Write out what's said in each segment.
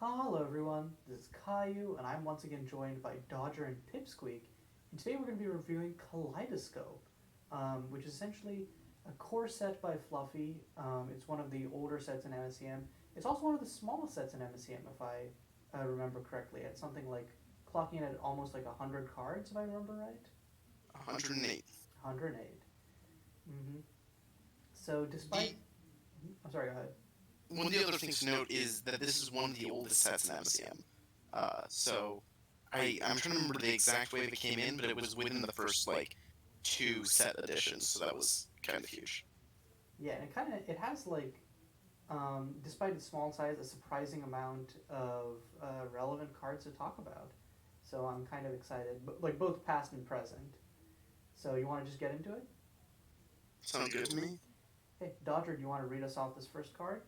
Hello everyone, this is Caillou, and I'm once again joined by Dodger and Pipsqueak. And today we're going to be reviewing Kaleidoscope, which is essentially a core set by Fluffy. It's one of the older sets in MSEM. It's also one of the smallest sets in MSEM, if I remember correctly. It's something like clocking in at almost like 100 cards, if I remember right. 108. 108. Mm-hmm. So despite... The I'm sorry, go ahead. One of the other things to note is that this is one of the oldest sets in MSEM. I'm trying to remember the exact way it came in, but it was within the first two set editions, so that was kind of huge. Yeah, and it has like despite its small size, a surprising amount of relevant cards to talk about. So I'm kind of excited, but like both past and present. So you want to just get into it? Sounds good to me. Hey, Dodger, do you want to read us off this first card?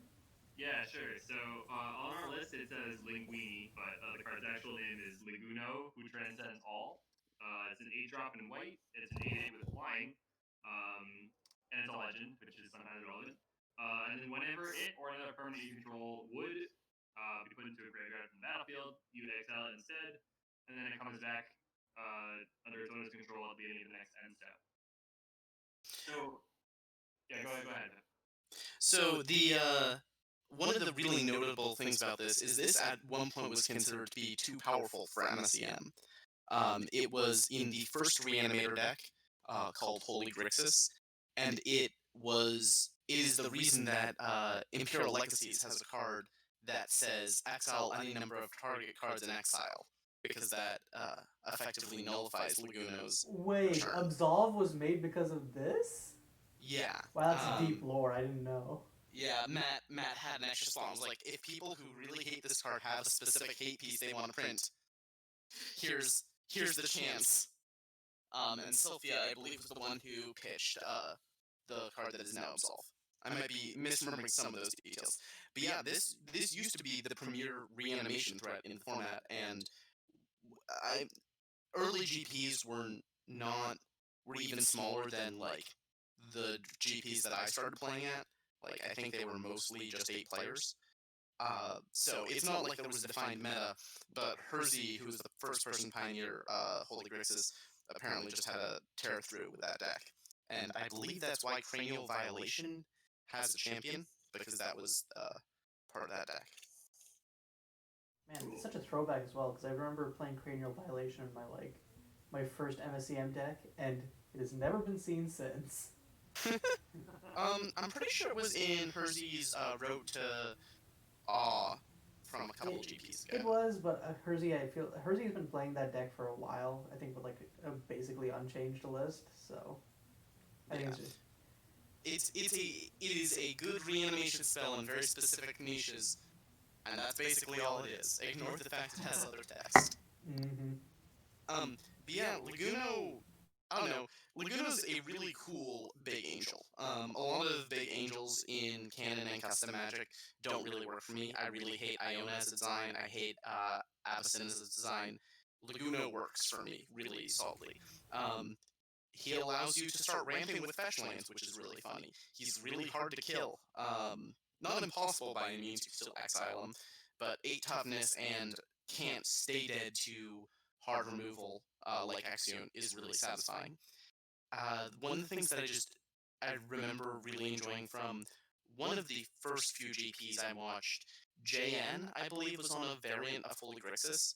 Yeah, sure. So on our list it says Linguini, but the card's actual name is Liguno, who transcends all. It's an 8 drop in white. It's an 8/8 with flying, um, and it's a legend, which is sometimes relevant. And then whenever it or another permanent you control would be put into a graveyard from the battlefield, you exile it instead, and then it comes back under its owner's control at the beginning of the next end step. So yeah, go ahead. So the one of the really notable things about this at one point was considered to be too powerful for MSEM. It was in the first Reanimator deck called Holy Grixis, and it is the reason that Imperial Legacies has a card that says exile any number of target cards in exile, because that effectively nullifies Laguno's Wait, return. Absolve was made because of this? Yeah. Wow, that's deep lore. I didn't know. Yeah, Matt had an extra slot. I was like, if people who really hate this card have a specific hate piece they want to print, here's the chance. And Sophia, I believe, was the one who pitched the card that is now Absolve. I might be misremembering some of those details, but yeah, this used to be the premier reanimation threat in the format, and I early GPs not were even smaller than the GPs that I started playing at. Like I think they were mostly just 8 players. So it's not like there was a defined meta, but Hersey, who was the first person pioneer Holy Grixis, apparently just had a tear through with that deck. And I believe that's why Cranial Violation has a champion, because that was part of that deck. Man, it's such a throwback as well because I remember playing Cranial Violation in my first MSEM deck, and it has never been seen since. I'm pretty sure it was in Hersey's Road to Awe from a couple GPs It ago. was, but Hersey, I feel Hersey's been playing that deck for a while. I think with like a basically unchanged list. So I think Yeah. it's just It is a good reanimation spell in very specific niches, and that's basically all it is. Ignore the fact it has other text. mm-hmm. But yeah, Laguno. I don't know. Laguno's a really cool big angel. A lot of big angels in canon and custom Magic don't really work for me. I really hate Iona as a design. I hate Avacyn as a design. Laguno works for me really solidly. Um, he allows you to start ramping with fetch lands, which is really funny. He's really hard to kill. Not impossible by any means, you can still exile him, but 8 toughness and can't stay dead to hard removal like Axion is really satisfying. One of the things that I remember really enjoying from one of the first few GPs I watched, JN, I believe, was on a variant of Holy Grixis,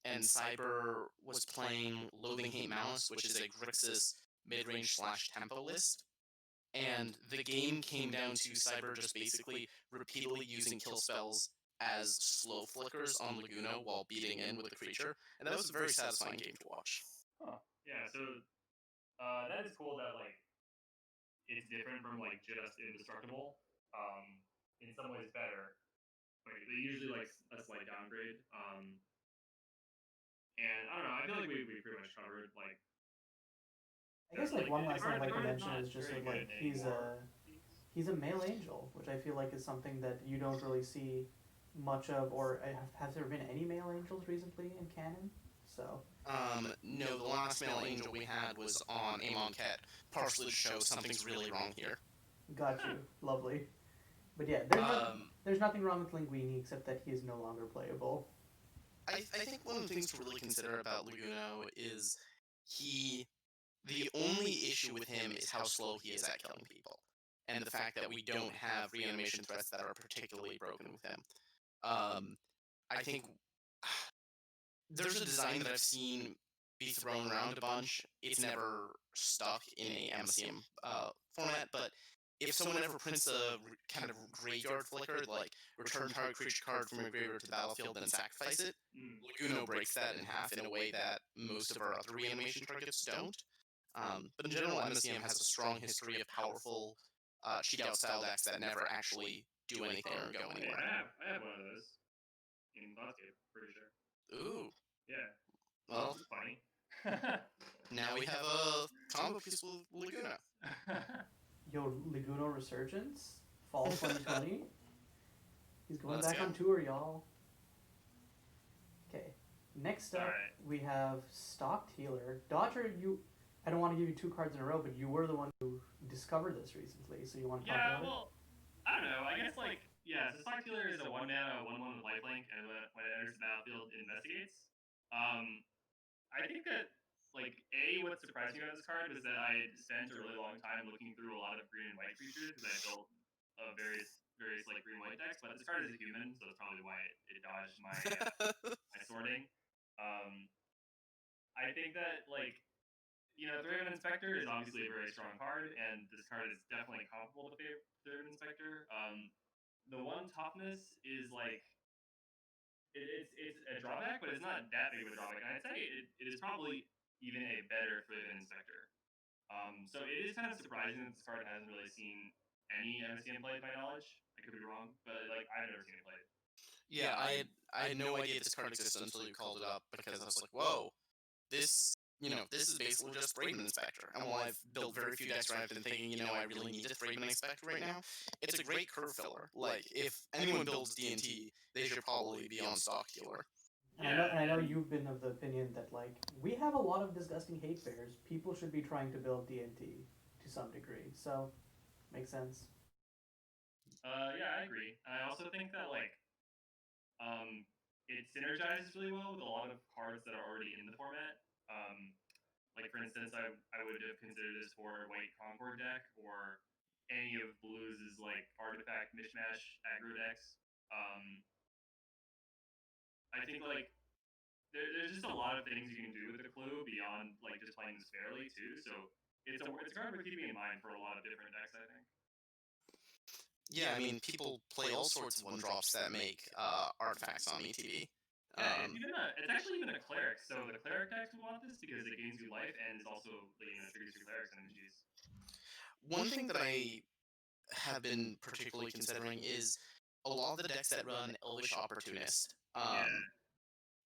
and Cyber was playing Loathing Hate Malice, which is a Grixis mid-range / tempo list. And the game came down to Cyber just basically repeatedly using kill spells as slow flickers on Laguno while beating in with the creature, and that was a very satisfying game to watch. Huh. Yeah. So that is cool that it's different from just indestructible. In some ways better. Like they usually a slight downgrade. And I don't know. I feel like we pretty much covered I guess like one the last thing I'd card. The like to card is mention not is just very that like good anymore. he's a male angel, which I feel like is something that you don't really see much of, or have there been any male angels recently in canon? So No, the last male angel we had was on Amon Ket, partially to show something's really wrong here. got you, lovely. But yeah, there's not. There's nothing wrong with Linguini except that he is no longer playable. I think one of the things to really consider about Laguno is he. The only issue with him is how slow he is at killing people, and the fact that we don't have reanimation threats that are particularly broken with him. Um, I think there's a design that I've seen be thrown around a bunch. It's never stuck in a MSEM format, but if someone ever prints a kind of graveyard flicker, like return target creature card from your graveyard to the battlefield, then sacrifice it, Laguno breaks that in half in a way that most of our other reanimation targets don't. But in general, MSEM has a strong history of powerful cheat out style decks that never actually do anything or go Hey, anywhere. I have one of those in Thoughtscape, pretty sure. Ooh, Yeah. well, It's funny. now we have a combo piece with Laguna. Yo, Liguno Resurgence, Fall 2020. He's going Let's back go. on tour, y'all. Okay. Next up, Alright. we have Stocked Healer. Dodger, I don't want to give you 2 cards in a row, but you were the one who discovered this recently, so you want to talk Yeah, about well, I don't know. I guess, like, yeah, so Stock Healer is a 1-mana, 1/1 with lifelink, and when it enters the battlefield, it investigates. I think that, like, what surprised me about this card was that I spent a really long time looking through a lot of green and white creatures because I built various like green and white decks, but this card is a human, so that's probably why it dodged my my sorting. Um, I think that, like, Thraven Inspector is obviously a very strong card, and this card is definitely comparable to Thraven Inspector. The one toughness is like it's a drawback, but it's not that big of a drawback. And I'd say it is probably even a better Thraven Inspector. So it is kind of surprising that this card hasn't really seen any MSEM played, by knowledge. I could be wrong, but like I've never seen it played. Yeah, I had no idea this card existed until you called it up because I was like, whoa, this is basically just Thraben Inspector. And while I've built very few decks where I've been thinking, I really need a Thraben Inspector right now, it's a great curve filler. Like, if anyone builds D&T, they should probably be on Stock Healer. And I know you've been of the opinion that, like, we have a lot of disgusting hate bears. People should be trying to build D&T to some degree, so makes sense. Yeah, I agree. I also think that it synergizes really well with a lot of cards that are already in the format. Like for instance, I would have considered this for a white Concord deck or any of Blue's like artifact mishmash aggro decks. I think like there's just a lot of things you can do with the clue beyond like just playing this fairly too. So it's a card worth keeping in mind for a lot of different decks, I think. Yeah, I mean, people play all sorts of 1-drops that make artifacts on ETB. Yeah, it's actually even a cleric. So the cleric decks would want this because it gains you life and is also triggers your cleric's energies. One thing that I have been particularly considering is a lot of the decks that run Elvish Opportunist. Yeah.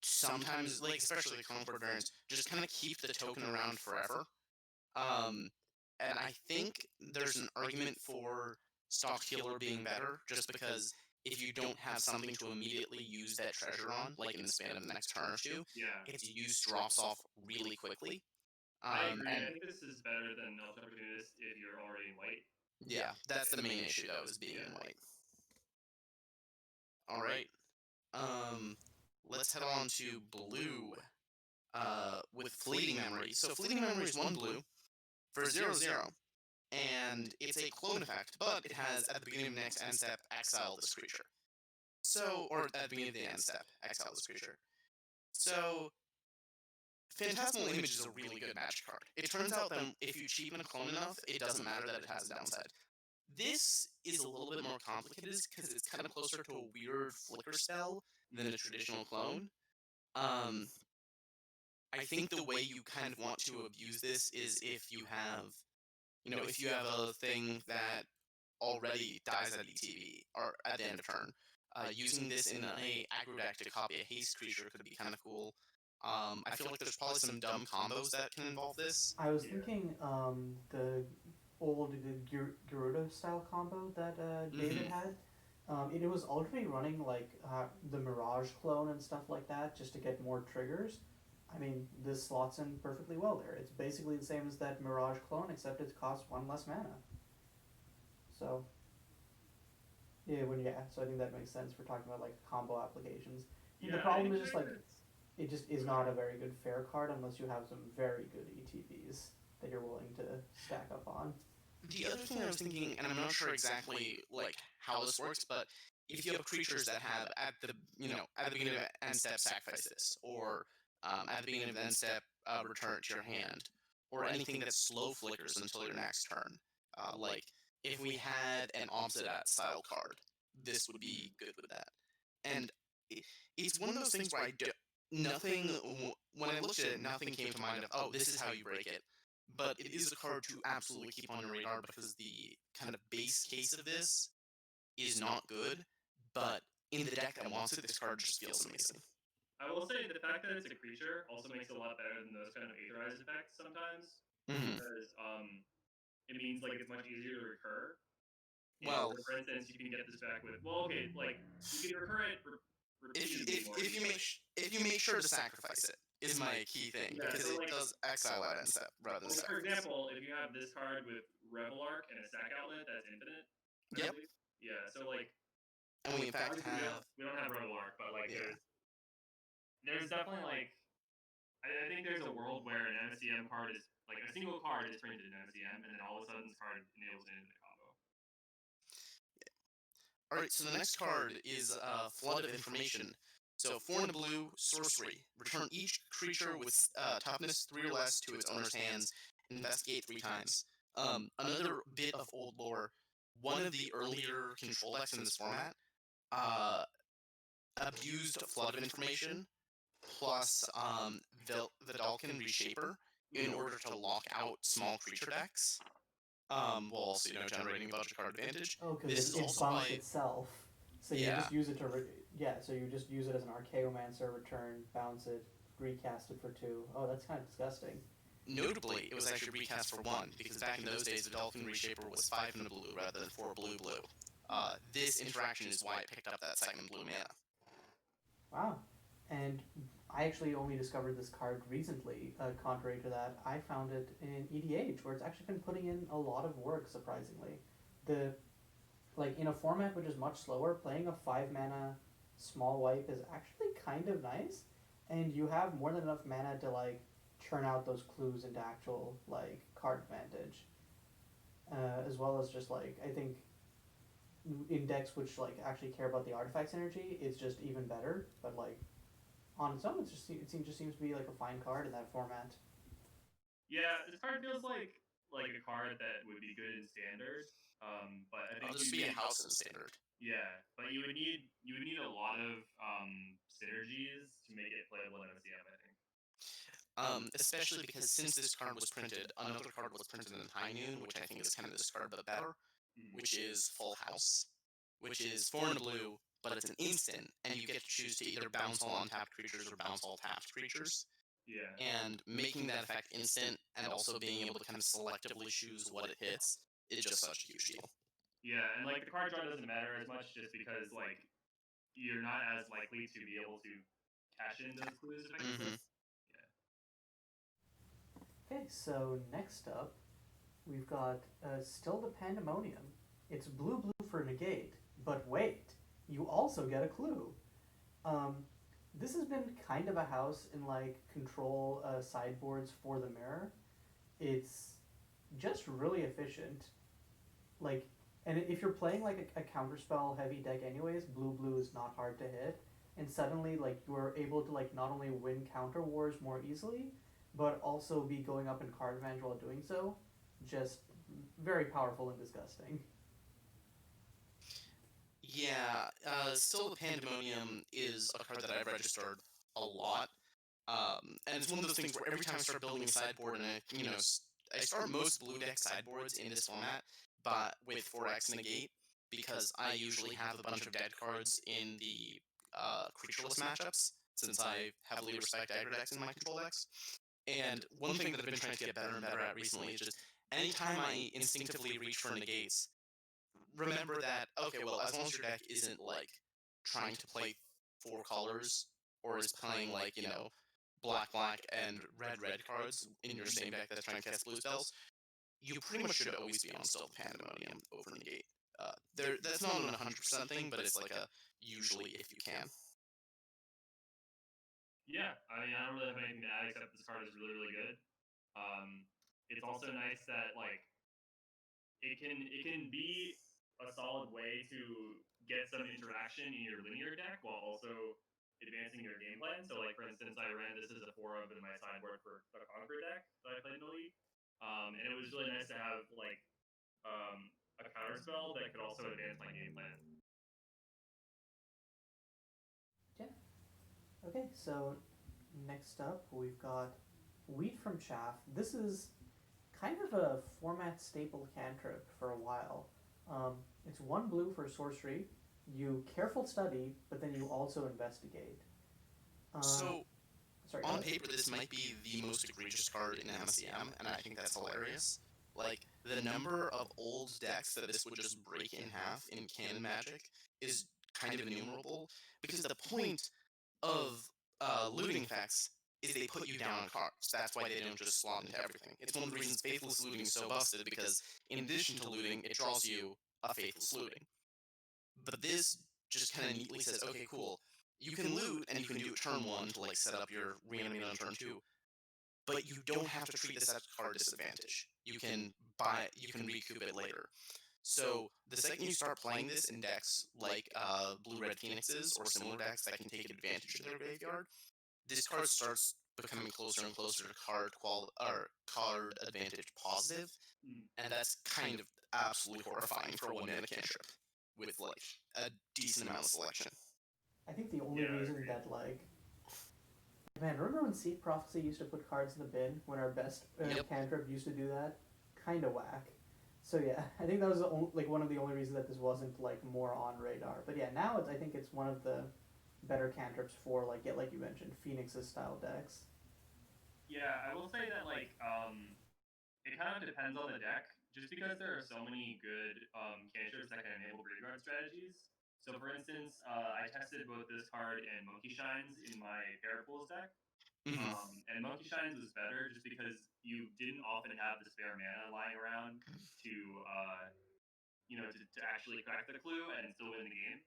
Sometimes, like especially the Concord variants, just kind of keep the token around forever. And I think there's an argument for Stock Healer being better, just because if you don't have something to immediately use that treasure on, like in the span of the next turn or two, Yeah. its use drops off really quickly. I agree. And I think this is better than Elf Opportunist if you're already in white. yeah, that's the main issue though, is being in white. All right. Let's head on to blue. With Fleeting Memory. So Fleeting Memory is 1 blue for 0/0, and it's a clone effect, but it has at the beginning of the next end step exile this creature. So, or at the beginning of the end step, exile this creature. So, Phantasmal Image is a really good magic card. It turns out that if you cheapen a clone enough, it doesn't matter that it has a downside. This is a little bit more complicated because it's kind of closer to a weird flicker spell than a traditional clone. I think the way you kind of want to abuse this is if you have, if you have a thing that already dies at ETB or at the end of turn. Using this in a aggro deck to copy a haste creature could be kind of cool. I feel like there's probably some dumb combos that can involve this. I was thinking the old Garuda style combo that David had. It was already running like the Mirage clone and stuff like that just to get more triggers. I mean, this slots in perfectly well there. It's basically the same as that Mirage clone, except it costs 1 less mana. So, Yeah, so I think that makes sense for talking about like combo applications. I think the Yeah, I problem think is just like that's. it just is Go not ahead. a very good fair card unless you have some very good ETBs that you're willing to stack up on. The other thing I was thinking, and I'm not sure exactly like how this works, but if you have creatures that have at the at the beginning of end step sacrifice this, or at the beginning of end step return it to your hand, or anything that slow flickers until your next turn, like if we had an Obsidian style card, this would be good with that. And i- it's one of those things where when I looked at it, nothing came to mind of, oh, this is how you break it. But it is a card to absolutely keep on your radar because the kind of base case of this is not good, but in the deck that wants it, this card just feels amazing. I will say the fact that it's a creature also makes it a lot better than those kind of authorized effects sometimes, Hmm. because it means like it's much easier to recur. And Well, so, for instance, you can get this back with, well, okay, like you can recur it repeatedly more easily. if you make sure to sacrifice it is my key thing Yeah, because so it like does exile at end step rather than for sacrifice. example, if you have this card with Revel Arc and a sack outlet that's infinite, I Yep, believe. Yeah, so like and we in fact obviously have we don't have Revel Arc, but like yeah. there's definitely like I think there's a world where an MSEM card is like a single card is printed in MSEM, and then all of a sudden this card enables an infinite combo. All right, so the next card is Flood of Information. So 4 and a blue, sorcery. Return each creature with toughness 3 or less to its owner's hands. Investigate 3 times. Another bit of old lore. One of the earlier control decks in this format uh, abused Flood of Information plus Vidalcan Reshaper in order to lock out small creature decks, while also generating a bunch of card advantage. Oh, because This is it also bunks why, itself. So you yeah. just use it to so you just use it as an Archaeomancer, return, bounce it, recast it for 2. Oh, that's kind of disgusting. Notably, it was actually recast for 1, because back in those days, the Dolphin Reshaper was 5 and a blue rather than 4 blue blue. This interaction is why it picked up that second blue mana. Wow. And I actually only discovered this card recently. Contrary to that, I found it in EDH, where it's actually been putting in a lot of work. Surprisingly, the like in a format which is much slower, playing a 5 mana small wipe is actually kind of nice, and you have more than enough mana to like churn out those clues into actual like card advantage, as well as just like I think in decks which like actually care about the artifacts energy, it's just even better. But like on its own, just seems to be like a fine card in that format. Yeah, this card feels like a card that would be good in standard. But I Oh, think this you would be a need house in standard. yeah, but you would need a lot of synergies to make it playable in MCM. I think. Especially because since this card was printed, another card was printed in High Noon, which I think is kind of this card but better, Mm. which is Full House, which is 4 and a blue, but it's an instant, and you get to choose to either bounce all untapped creatures or bounce all tapped creatures. Yeah, And making that effect instant and also being able to kind of selectively choose what it hits is just such a huge deal. yeah, and like the card draw doesn't matter as much just because like you're not as likely to be able to cash in those clues effectively. Hmm. Yeah. Okay, so next up, we've got still the Pandemonium. It's blue blue for negate, but wait, you also get a clue. Um, this has been kind of a house in like control sideboards for the mirror. It's just really efficient. Like, and if you're playing like a counterspell heavy deck anyways, blue blue is not hard to hit. And suddenly, like you're able to like not only win counter wars more easily, but also be going up in card advantage while doing so. Just very powerful and disgusting. Yeah, still the Pandemonium is a card that I've registered a lot. And it's one of those things where every time I start building a sideboard, and I start most blue deck sideboards in this format, but with 4x negate, because I usually have a bunch of dead cards in the creatureless matchups, since I heavily respect aggro decks in my control decks. And one thing that I've been trying to get better and better at recently is just anytime I instinctively reach for negates, remember that, okay, well, as long as your deck isn't like trying to play 4 colors or is playing like black black and red cards in your same deck that's trying to cast blue spells, you pretty much should always be on still Pandemonium over negate. That's not an 100% thing, but it's like a usually if you can. Yeah, I mean, I don't really have anything to add except this card is really, really good. It's also nice that like it can be a solid way to get some interaction in your linear deck while also advancing your game plan. So, like for instance, I ran this as a 4 of in my sideboard for the Conqueror deck that I played in the league, and it was really nice to have like a counter spell that could also advance my game plan. Yeah. Okay, so next up we've got Wheat from Chaff. This is kind of a format staple cantrip for a while. Um, it's 1 blue for sorcery. You careful study, but then you also investigate. Um, So sorry, go on ahead. paper, this might be the most egregious card in MSEM, and I think that's hilarious. Like, the number of old decks that this would just break in half in canon magic is kind of innumerable, because the point of looting effects is they put you down on cards. That's why they don't just slot into everything. It's one of the reasons Faithless Looting is so busted, because in addition to looting, it draws you a Faithless Looting. But this just kind of neatly says, okay, cool. You can loot and you can do it turn one to like set up your reanimate on turn two, but you don't have to treat this as a card disadvantage. You can recoup it later. So the second you start playing this in decks like Blue Red Phoenixes or similar decks that can take advantage of their graveyard, this card starts becoming closer and closer to card advantage positive, Mm. and that's kind of absolutely horrifying for a 1 mana cantrip with like a decent amount of selection. I think the only Yeah, I reason agree. that like man, remember when Seek Prophecy used to put cards in the bin when our best Yep. cantrip used to do that? Kind of whack. So yeah, I think that was like one of the only reasons that this wasn't like more on radar. But yeah, now I think it's one of the better cantrips for like you mentioned Phoenix's style decks. Yeah, I will say that like it kind of depends on the deck, just because there are so many good cantrips that can enable graveyard strategies. So, for instance, I tested both this card and Monkey Shines in my Parapools deck, Hmm. and Monkey Shines was better just because you didn't often have the spare mana lying around to, to actually crack the clue and still win the game.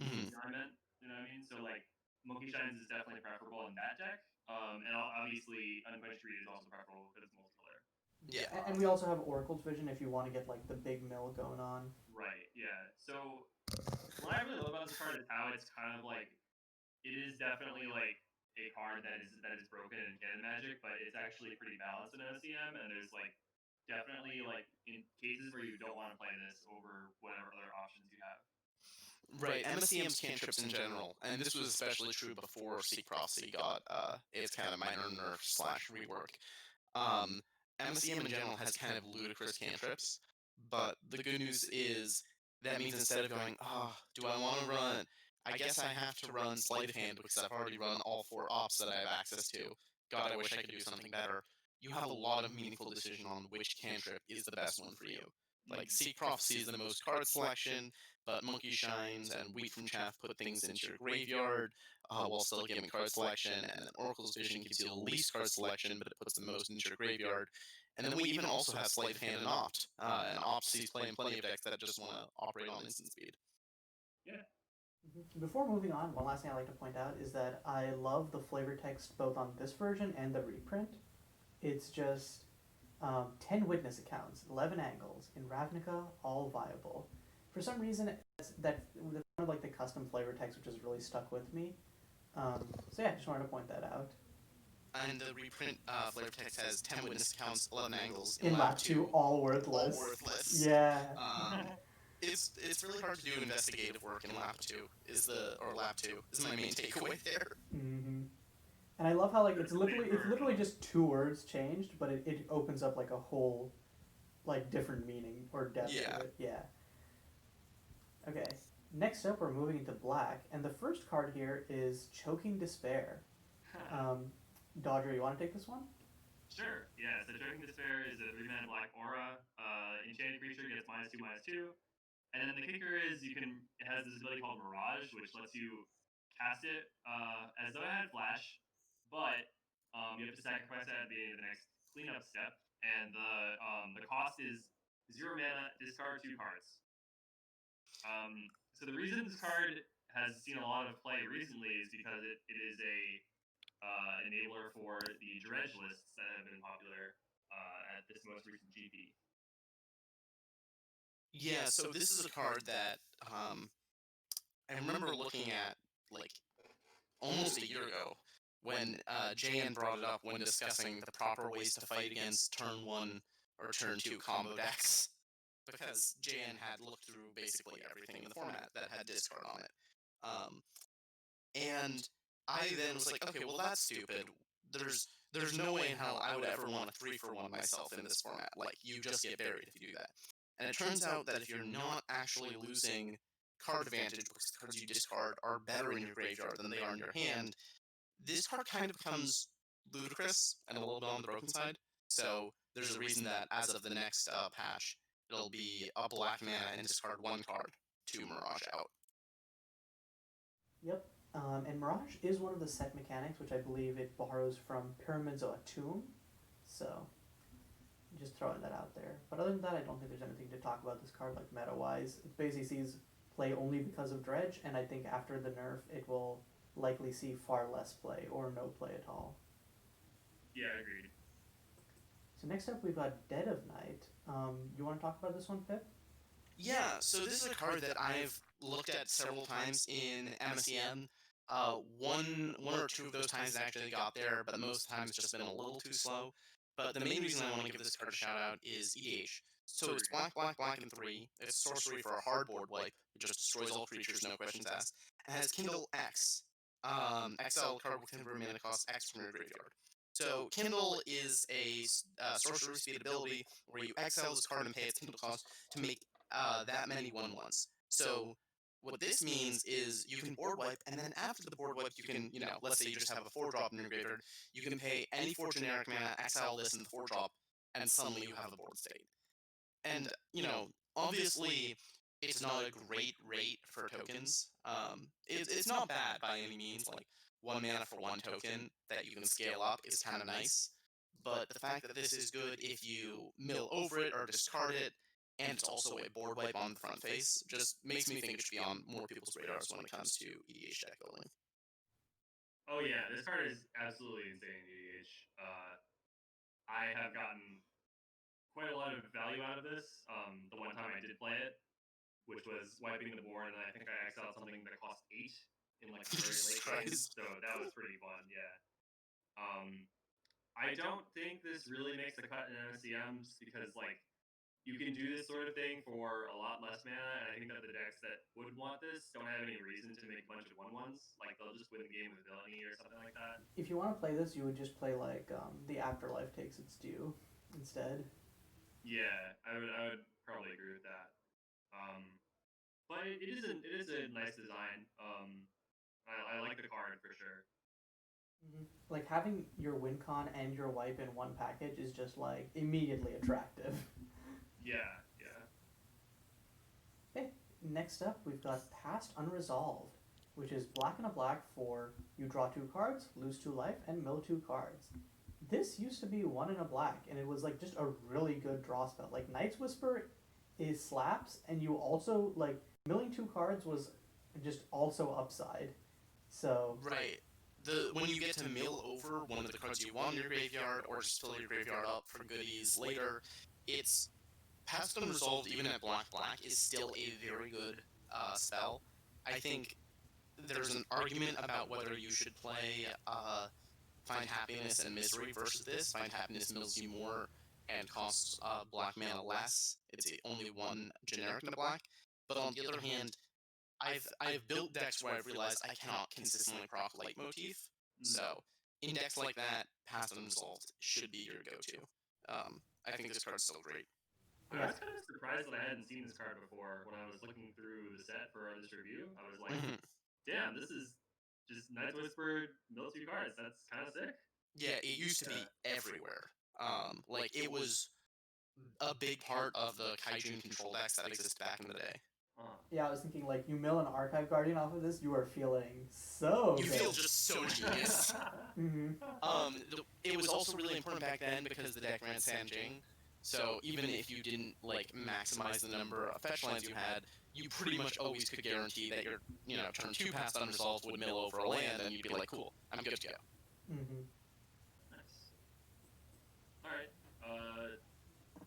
Hmm. You know what I meant? You know what I mean? So, like, Monkey Shines is definitely preferable in that deck, and obviously Unquenched Reed is also preferable because it's multiplayer. Yeah. And we also have Oracle's Vision if you want to get like the big mill going on. Right. Yeah. So what I really love about this card is how it's kind of like it is definitely like a card that is broken in canon magic, but it's actually pretty balanced in OCM, and there's like definitely like in cases where you don't want to play this over whatever other options you have. Right, MSEM's cantrips in general, and this was especially true before Seek Prophecy got its kind of minor nerf slash rework. Um, MSEM in general has kind of ludicrous cantrips, but the good news is that means instead of going, oh, do I want to run? I guess I have to run Sleight of Hand because I've already run all 4 ops that I have access to. God, I wish I could do something better. You have a lot of meaningful decision on which cantrip is the best one for you. Like, Mm. Seek Prophecy is the most card selection, but Monkey Shines and Wheat from Chaff put things into your graveyard while still giving card selection, and then Oracle's Vision gives you the least card selection, but it puts the most into your graveyard. And then we even also have Sleight of Hand and Opt sees play in plenty of decks that just want to operate on instant speed. Yeah. Before moving on, one last thing I'd like to point out is that I love the flavor text both on this version and the reprint. It's just 10 witness accounts, 11 angles, in Ravnica, all viable. For some reason, that's one of like the custom flavor text, which has really stuck with me. So yeah, just wanted to point that out. And the reprint flavor text has 10 witness accounts, 11 angles In lap 2, all all worthless. worthless. Yeah. It's really hard to do investigative work in lap two is my main takeaway there. Mm-hmm. And I love how like it's literally just 2 words changed, but it opens up like a whole like different meaning or depth Yeah. to it. Yeah. Okay. Next up, we're moving into black, and the first card here is Choking Despair. Dodger, you want to take this one? Sure. Yeah. So Choking Despair is a 3 mana black aura. Enchanted creature gets -2/-2. And then the kicker is it has this ability called Mirage, which lets you cast it as though it had Flash, but you have to sacrifice it at the next cleanup step, and the cost is 0 mana, discard 2 cards. So the reason this card has seen a lot of play recently is because it is a enabler for the dredge lists that have been popular at this most recent GP. Yeah, so this is a card that I remember looking at like almost a year ago when JN brought it up when discussing the proper ways to fight against turn 1 or turn 2 combo decks. Because JN had looked through basically everything in the format that had discard on it. Um, and I then was like, okay, well that's stupid. There's no way in hell I would ever want a 3-for-1 myself in this format. Like you just get buried if you do that. And it turns out that if you're not actually losing card advantage because the cards you discard are better in your graveyard than they are in your hand, this card kind of becomes ludicrous and a little bit on the broken side. So there's a reason that as of the next patch, it'll be a black mana and discard 1 card to Mirage out. Yep. And Mirage is one of the set mechanics, which I believe it borrows from Pyramids of Atum. So, just throwing that out there. But other than that, I don't think there's anything to talk about this card, like meta-wise. It basically sees play only because of Dredge, and I think after the nerf, it will likely see far less play, or no play at all. Yeah, agreed. So next up, we've got Dead of Night. You want to talk about this one, Pip? Yeah, so this is a card that I've looked at several times in MSEM. One or two of those times it actually got there, but most times it's just been a little too slow. But the main reason I want to give this card a shout out is EDH. So it's black, black, black, and 3. It's sorcery for a hard board wipe. It just destroys all creatures, no questions asked. It has Kindle X. Exile card with convert mana cost X from your graveyard. So Kindle is a sorcery speed ability where you exile this card and pay its Kindle cost to make that many 1/1s. So what this means is you can board wipe, and then after the board wipe, you can, let's say you just have a 4-drop in your graveyard, you can pay any 4 generic mana, exile this in the 4-drop, and suddenly you have the board state. And, obviously, it's not a great rate for tokens. It's not bad by any means. Like, 1 mana for 1 token that you can scale up is kind of nice. But the fact that this is good if you mill over it or discard it, and it's also a board wipe on the front face, just makes me think it should be on more people's radars when it comes to EDH deck building. Oh yeah, this card is absolutely insane in EDH. I have gotten quite a lot of value out of this. The one time I did play it, which was wiping the board, and I think I exiled something that cost 8 in like the very Jesus late game, Christ. so that was pretty fun. Yeah. I don't think this really makes the cut in MSEMs because like you can do this sort of thing for a lot less mana, and I think that the decks that would want this don't have any reason to make a bunch of 1/1s. Like they'll just win the game with villainy or something like that. If you want to play this, you would just play like the Afterlife Takes Its Due instead. Yeah, I would probably agree with that. But it is a nice design. I like the card for sure. Like having your win con and your wipe in one package is just like immediately attractive. Yeah, yeah. Okay, next up we've got Past Unresolved, which is black and a black for you draw 2 cards, lose 2 life, and mill 2 cards. This used to be 1 and a black, and it was like just a really good draw spell. Like Night's Whisper is slaps, and you also like milling 2 cards was just also upside. So Right. When you get to mill over one of the cards you want in your graveyard, or just fill your graveyard up for goodies later, it's Past Unresolved, even at black black, is still a very good spell. I think there's an argument about whether you should play Find Happiness and Misery versus this. Find Happiness mills you more and costs black mana less. It's only 1 generic in the black. But on the other hand, I've built decks where I've realized I cannot consistently proc Leitmotif. So in decks like that, Past Unresolved should be your go-to. I think this card's still great. I was kind of surprised that I hadn't seen this card before when I was looking through the set for this review. I was like, damn, this is just Night's Whisper, mill 2 cards. That's kind of sick. Yeah, it used to be everywhere. Like, it was a big part of the Kaijun control decks that existed back in the day. Yeah, I was thinking like you mill an Archive Guardian off of this, you are feeling so You good. feel just so genius. It was also really important back then because the deck ran Sanjing. So even if you didn't like maximize the number of fetch lands you had, you pretty much always could guarantee that your turn 2 passed unresolved would mill over a land, and you'd be like, cool, I'm good to go. Mm-hmm. Nice. All right.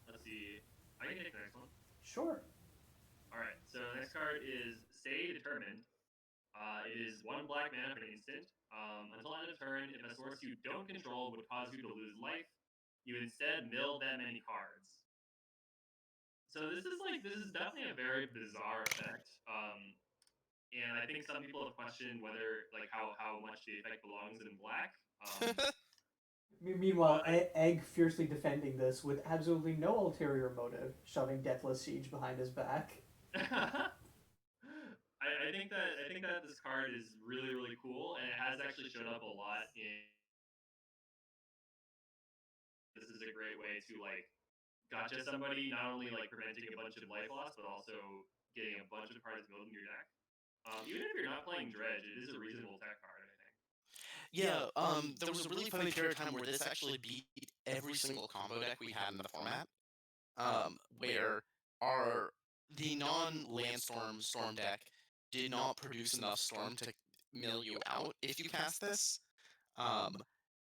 Let's see. I can take the next one. Sure. All right. So the next card is Stay Determined. It is 1 black mana for an instant. Until end of turn, if a source you don't control would cause you to lose life, you instead mill that many cards. So this is definitely a very bizarre effect. And I think some people have questioned whether how much the effect belongs in black. Meanwhile, Egg fiercely defending this with absolutely no ulterior motive, shoving Deathless Siege behind his back. I think that this card is really cool, and it has actually showed up a lot in. This is a great way to gotcha somebody, not only preventing a bunch of life loss, but also getting a bunch of cards built in your deck. Even if you're not playing Dredge, it is a reasonable tech card, I think. Yeah, there was a really funny period of time where this actually beat every single combo deck we had in the format. Where the non-Landstorm Storm deck did not produce enough Storm to mill you out if you cast this.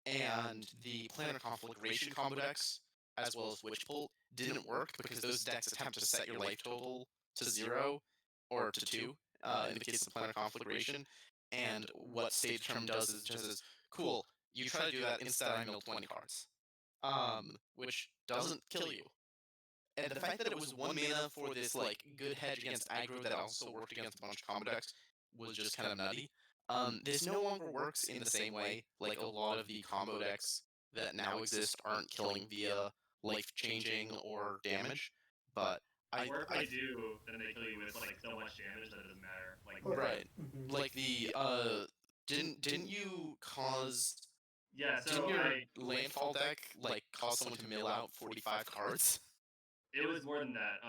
And the Planar Conflagration combo decks, as well as Witch Bolt, didn't work because those decks attempt to set your life total to 0 or to 2 in the case of Planar Conflagration. And what Stay Determined does is just says, cool, you try to do that, instead I mill 20 cards. Which doesn't kill you. And the fact that it was 1 mana for this good hedge against aggro that also worked against a bunch of combo decks was just kind of nutty. This no longer works in the same way. Like a lot of the combo decks that now exist aren't killing via life changing or damage, but or if they do, then they kill you with so much damage that it doesn't matter. Right. Mm-hmm. Like the didn't you cause Yeah, so didn't your landfall deck cause someone to mill out 45 cards? It was more than that.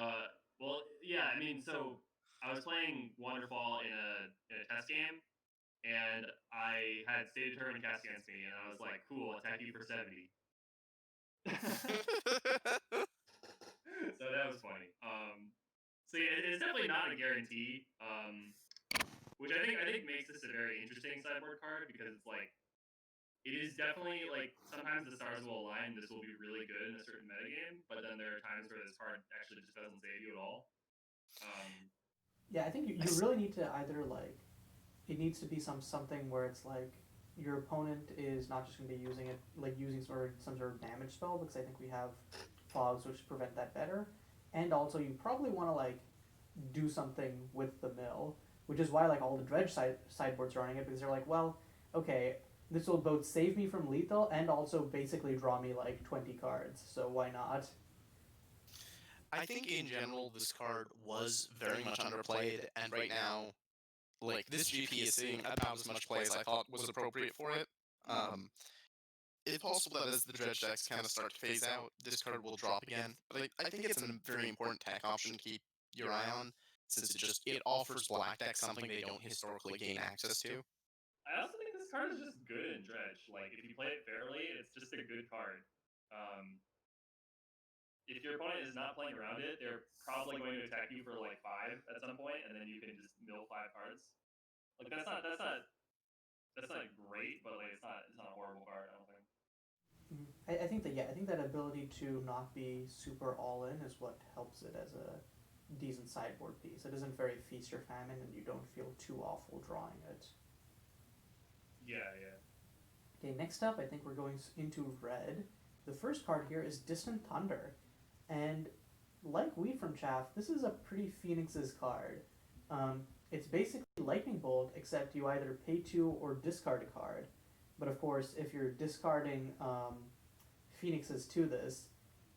Well, yeah, I mean, so I was playing Wonderfall in a test game, and I had Stay Determined cast against me, and I was like, cool, attack you for 70. So that was funny. So yeah, it's definitely not a guarantee. Which I think makes this a very interesting sideboard card, because it's it is definitely sometimes the stars will align. This will be really good in a certain metagame, but then there are times where this card actually just doesn't save you at all. Yeah, I think you really need to either it needs to be something where it's your opponent is not just going to be using it using some sort of damage spell, because I think we have fogs which prevent that better, and also you probably want to do something with the mill, which is why all the Dredge sideboards are running it, because they're well, okay, this will both save me from lethal and also basically draw me 20 cards, so why not? I think in general this card was very much underplayed, and right now, this GP is seeing about as much play as I thought was appropriate for it. It's possible that as the dredge decks kind of start to phase out, this card will drop again. But I think it's a very important tech option to keep your eye on, since it offers black decks something they don't historically gain access to. I also think this card is just good in Dredge. If you play it fairly, it's just a good card. If your opponent is not playing around it, they're probably going to attack you for 5 at some point, and then you can just mill 5 cards. That's not great, but it's not a horrible card, I don't think. I think that ability to not be super all in is what helps it as a decent sideboard piece. It isn't very feast or famine, and you don't feel too awful drawing it. Yeah. Okay, next up, I think we're going into red. The first card here is Distant Thunder, and like Wheat from Chaff, this is a pretty Phoenix's card. It's basically Lightning Bolt, except you either pay 2 or discard a card. But of course, if you're discarding Phoenixes to this,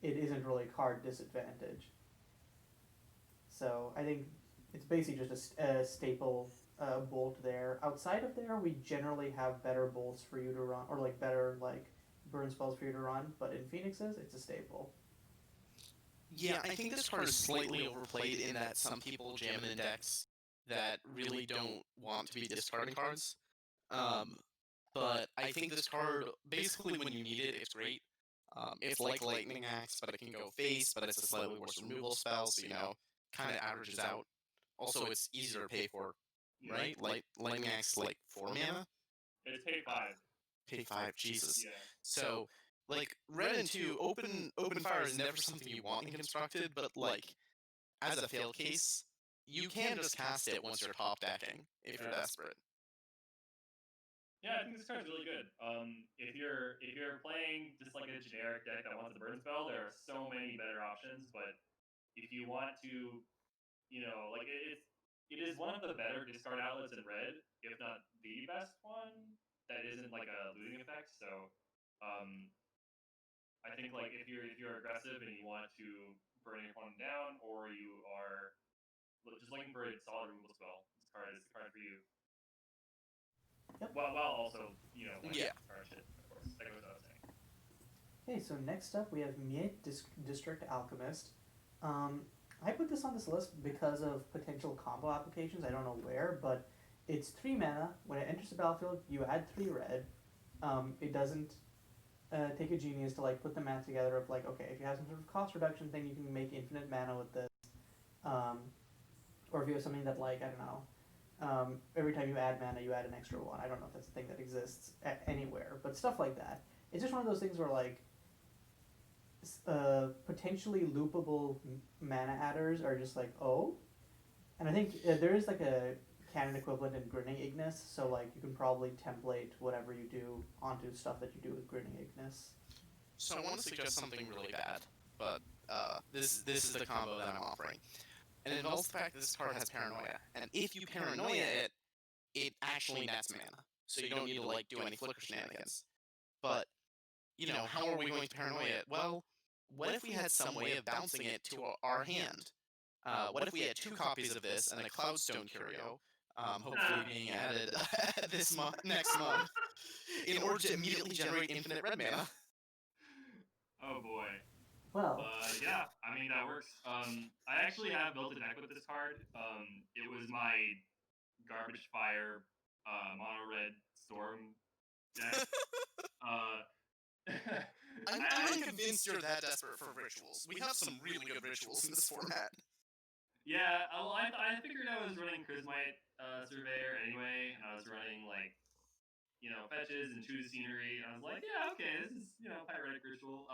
it isn't really card disadvantage. So I think it's basically just a staple bolt there. Outside of there, we generally have better bolts for you to run, or better burn spells for you to run. But in Phoenixes, it's a staple. Yeah, I think this card is slightly overplayed in that some people jam it in decks that really don't want to be discarding cards. But I think this card, basically when you need it, it's great. It's like Lightning Axe, but it can go face, but it's a slightly worse removal spell, so kind of averages out. Also, it's easier to pay for, Yeah. right? Lightning Axe, like 4 mana. It's pay 5. Pay 5, Jesus. Yeah. So, like, red and 2, open fire is never something you want in constructed, but like, as a fail case, you can just cast it once you're top decking if you're Yeah. desperate. Yeah, I think this card's really good. If you're playing just like a generic deck that wants a burn spell, there are so many better options. But if you want to, like it is one of the better discard outlets in red, if not the best one. That isn't like a losing effect. So, I think like if you're aggressive and you want to burn your opponent down, or you are just looking for a solid removal spell, this card is the card for you. Yep. While also, Yeah. card shit, of course. That goes without saying. Okay, so next up we have Miet District Alchemist. I put this on this list because of potential combo applications. I don't know where, but it's 3 mana. When it enters the battlefield, you add 3 red. It doesn't take a genius to like put the math together of like, okay, if you have some sort of cost reduction thing, you can make infinite mana with this. Or if you have something that like, I don't know, every time you add mana, you add an extra 1. I don't know if that's a thing that exists anywhere, but stuff like that. It's just one of those things where like potentially loopable mana adders are just like, oh. And I think there is like a canon equivalent in Grinning Ignis, so like you can probably template whatever you do onto stuff that you do with Grinning Ignis. So I want to suggest something really bad, but this is the combo that I'm offering. And it involves the fact that this card has Paranoia, and if you Paranoia it actually nets mana, so you don't need to like do any flicker shenanigans. But how are we going to Paranoia it? Well, what if we had some way of bouncing it to our hand? What if we had 2 copies of this and a Cloudstone Curio, hopefully being added next month, in order to immediately generate infinite red mana? Oh boy. Well, Yeah, I mean that works. I actually have built a deck with this card. It was my garbage fire, mono red storm deck. I'm not convinced you're that desperate for rituals. We have some really good rituals in this format. Yeah, well, I figured I was running Charismite Surveyor anyway, and I was running like fetches and choose scenery. And I was like, yeah, okay, this is pyretic ritual.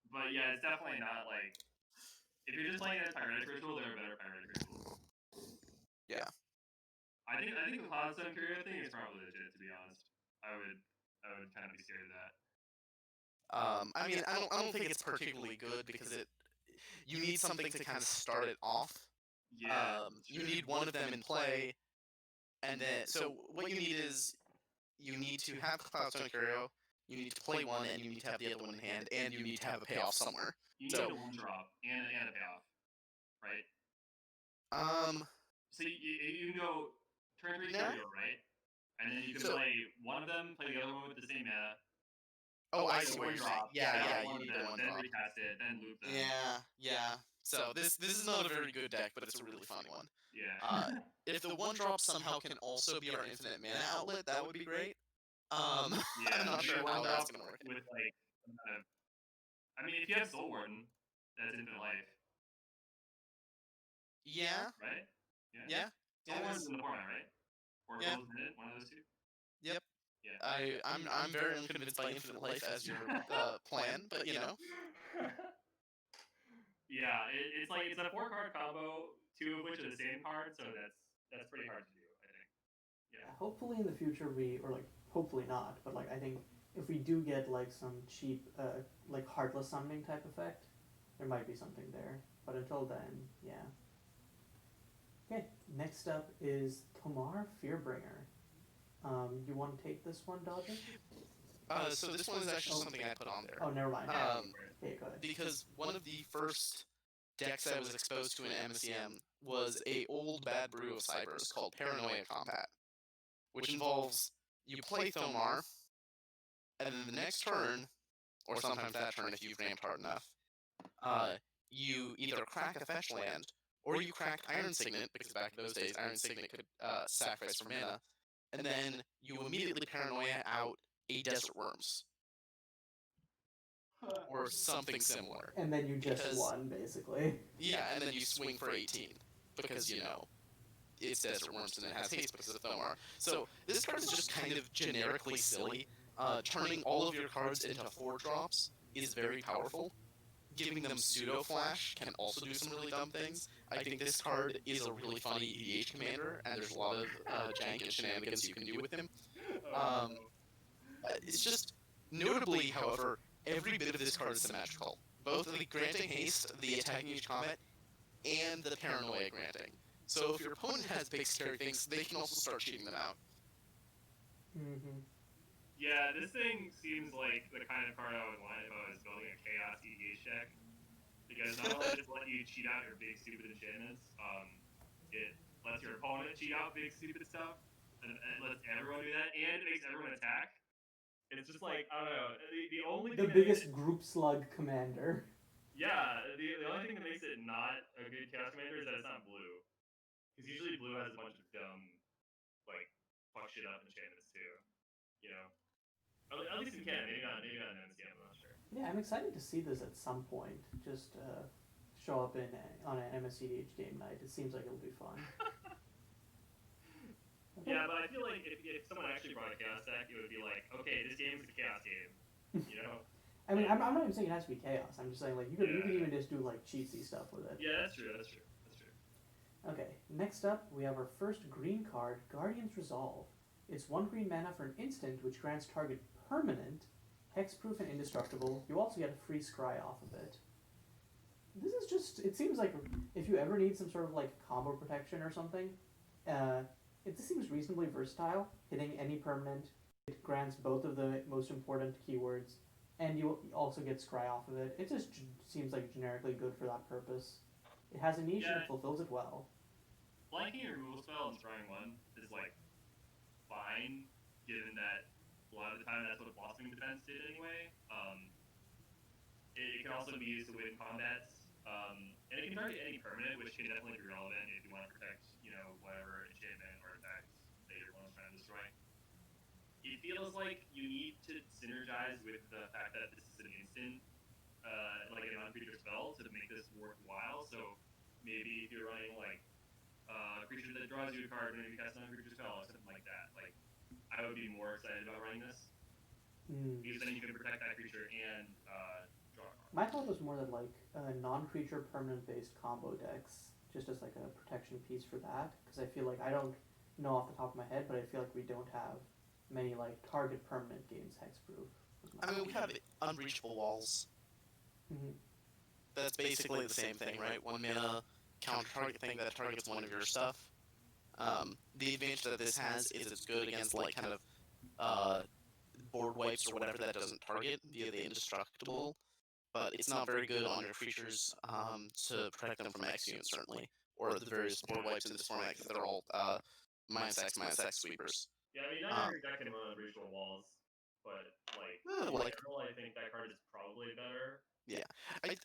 But yeah, it's definitely not like if you're just playing a pyretic ritual, there are better pyretic rituals. Yeah. I think the Cloudstone Curio thing is probably legit. To be honest, I would kind of be scared of that. I mean, I don't think it's particularly good because you need something to kind of start it off. Yeah. You need one of them in play, and then so what you need is you need to have Cloudstone Curio, you need to play one, and you need to have the other one in hand, and you need to have a payoff somewhere. You need So- a 1-drop and a payoff, right? So you can go turn 3 No. Curio, right? And then you can So- play one of them, play the other one with the same mana. Oh, I play see the what you're saying. drop, Yeah, payoff you one need of the them, one then drop. recast it, then loop them. Yeah. So this is not a very good deck, but it's a really fun one. Yeah. If the 1-drop somehow can also be our infinite mana outlet, that would be great. Yeah, I'm not maybe sure a how 1-drop that's gonna work. with like some kind of. I mean, if you have Soul Warden, that's infinite life, Yeah. right? Yeah. Soul it Warden's is. in the format, right? Or Yeah. Soul's in it, one of those two. Yep. Yeah. I'm very unconvinced by infinite life as your plan, but Yeah, it's like it's a 4-card combo, 2 of which are the same card, so that's pretty hard to do, I think. Yeah. hopefully in the future hopefully not, but like I think if we do get like some cheap like heartless summoning type effect, there might be something there. But until then, yeah. Okay, next up is Tomar Fearbringer. You want to take this one, Dodger? So this one is actually something I put on there. Oh, never mind. Okay, go ahead. Because one of the first decks I was exposed to in MSEM was a old bad brew of Cybers called Paranoia Combat, which involves you play Thomar, and then the next turn, or sometimes that turn if you've ramped hard enough, you either crack a fetch land, or you crack Iron Signet, because back in those days Iron Signet could sacrifice for mana, and then you immediately Paranoia out a Desert Worms. or something similar. And then you just Because won, basically. yeah, and then you swing for 18 because it's Desert Worms and it has haste because of Thomar. So this card is just kind of generically silly. Turning all of your cards into 4 drops is very powerful. Giving them pseudo flash can also do some really dumb things. I think this card is a really funny EDH commander, and there's a lot of jank and shenanigans you can do with him. Oh Um, no. it's just notably, however, every bit of this card is symmetrical. Both the granting haste, the attacking each combat, and the paranoia granting. So if your opponent has big scary things, they can also start cheating them out. Mm-hmm. Yeah, this thing seems like the kind of card I would want if I was building a Chaos EDH deck. Because not only does it let you cheat out your big stupid enchantments, it lets your opponent cheat out big stupid stuff, and it lets everyone do that, and it makes everyone attack. It's just like, I don't know. The only The thing that makes biggest it, group slug commander. yeah, the only thing that makes it not a good Chaos Commander is that it's not blue. Because usually blue has a bunch of dumb, like, fuck shit up enchantments too. You know? At least in Canada, maybe not in MSEM, I'm not sure. Yeah, I'm excited to see this at some point. Just show up on an MSEDH game night. It seems like it'll be fun. Yeah, but I feel like if someone actually brought a Chaos deck, it would be like, okay, this game is a Chaos game. You know? I mean, I'm not even saying it has to be chaos. I'm just saying like you could Yeah. even just do like cheatsy stuff with it. Yeah, that's true. That's true. Okay, next up we have our first green card, Guardian's Resolve. It's 1 green mana for an instant which grants target permanent, hexproof and indestructible. You also get a free scry off of it. This is just, it seems like if you ever need some sort of like combo protection or something, this seems reasonably versatile, hitting any permanent. It grants both of the most important keywords, and you also get scry off of it. It just seems like generically good for that purpose. It has a niche and Yeah. it fulfills it well. Blanking a removal spell and scrying 1 is like fine, given that a lot of the time that's what Blossoming Defense did anyway. It can also be used to win combats, and it can target any permanent, which can definitely be relevant if you want to protect, whatever enchantment or artifacts that your opponent's trying to destroy. It feels like you need to synergize with the fact that this is an instant, like a non-creature spell, to make this worthwhile. So maybe if you're running like a creature that draws you a card when you cast a non-creature spell or something like that, like I would be more excited about running this because then you can protect that creature and draw a card. My thought was more that like non-creature permanent-based combo decks, just as like a protection piece for that, because I feel like I don't know off the top of my head, but I feel like we don't have many like target permanent games hexproof. I mean, we have unreachable walls. Mm-hmm. That's basically the same thing, right? 1 mana counter target thing that targets one of your stuff. The advantage that this has is it's good against like kind of board wipes or whatever that doesn't target via the indestructible, but it's not very good on your creatures to protect them from X units certainly, or the various board wipes in this format because they're all -X sweepers. Yeah, I mean, not every deck can run unreachable walls, but like in Like general, I think that card is probably better. yeah,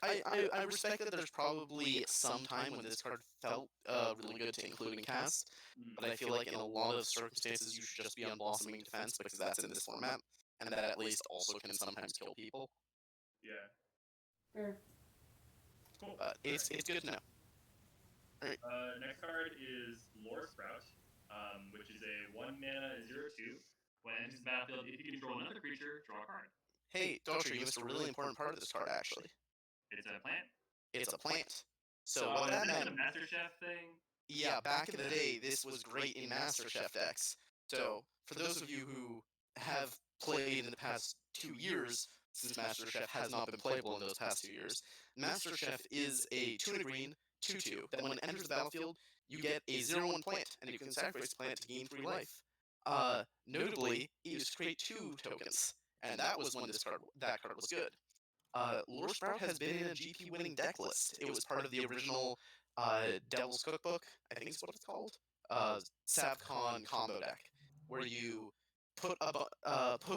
I respect that there's probably some time when this card felt really good to include in cast, but I feel like in a lot of circumstances you should just be on Blossoming Defense because that's in this format, and that at least also can sometimes kill people. Yeah. Fair. Cool. But it's good to know. Next card is Lore Sprout, which is a 1 mana 0/2. When it enters the battlefield, if you control another creature, draw a card. Hey, Dotry, you missed a really important part of this card actually. It's a plant. It's a plant. So Oh, what that is this meant? the Master Chef thing? Yeah, back in the day, this was great in Master Chef decks. So, for those of you who have played in the past 2 years, since Master Chef has not been playable in those past 2 years, Master Chef is a 2 and a green, 2/2, that when it enters the battlefield, you get a 0/1 plant, and you can sacrifice the plant to gain 3 life. Notably, it used to create 2 tokens, and that was when that card was good. Lore Sprout has been in a GP winning deck list. It was part of the original Devil's Cookbook, I think is what it's called. Savcon combo deck, where you put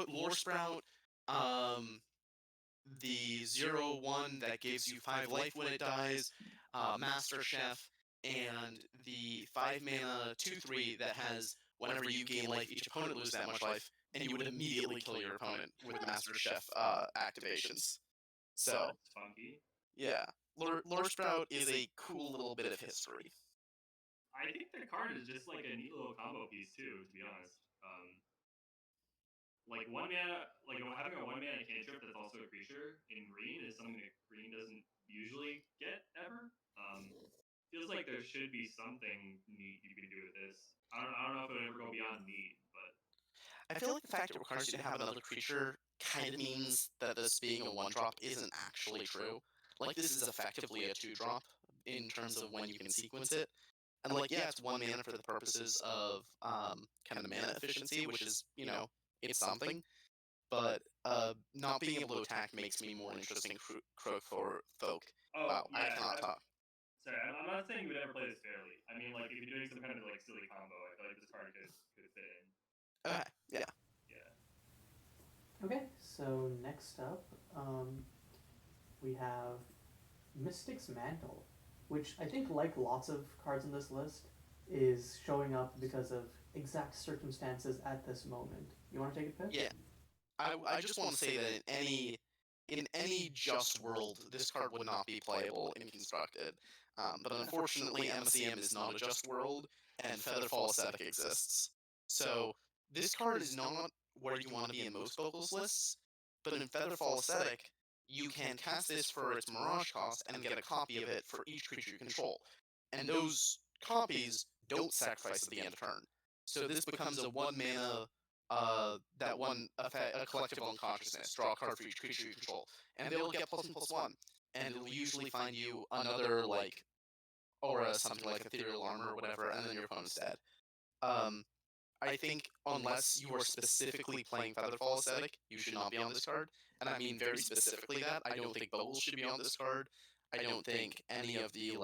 Lore Sprout, the 0/1 that gives you 5 life when it dies, Master Chef, and the 5 mana 2/3 that has whenever you gain life, each opponent loses that much life, and you would immediately kill your opponent with Master Chef activations. So That's funky. yeah, Lure Sprout is a cool little bit of history. I think the card is just like a neat little combo piece too, to be honest. Like one mana, like having a one mana cantrip that's also a creature in green is something that green doesn't usually get ever. Feels like there should be something neat you can do with this. I don't know if it would ever go beyond neat, but I feel like the fact it requires you to have another creature kind of means that this being a one drop isn't actually true. Like this is effectively a two drop in terms of when you can sequence it. And like yeah, it's one mana for the purposes of kind of mana efficiency, which is, it's something. But not being able to attack makes me more interested in Croak for Folk. oh Wow, I yeah, cannot talk. sorry, I'm not saying you would ever play this fairly. I mean, like if you're doing some kind of like silly combo, I feel like this card could fit in. Okay, yeah. Yeah. Okay, so next up, we have Mystic's Mantle, which I think, like lots of cards in this list, is showing up because of exact circumstances at this moment. You want to take a pick? Yeah. I just want to say that in any just world, this card would not be playable in constructed. But unfortunately, MSEM is not a just world, and Featherfall Aesthetic exists. So this card is not where you want to be in most vocals lists, but in Featherfall Aesthetic, you can cast this for its Mirage cost and get a copy of it for each creature you control. And those copies don't sacrifice at the end of turn. So this becomes a one mana that one effect, a collective unconsciousness. Draw a card for each creature you control, and they'll get +1/+1, and it'll usually find you another like aura, something like ethereal armor or whatever, and then your opponent's dead. Um, I think unless you are specifically playing Featherfall Aesthetic, you should not be on this card, and I mean very specifically that. I don't think Bubbles should be on this card. I don't think any of the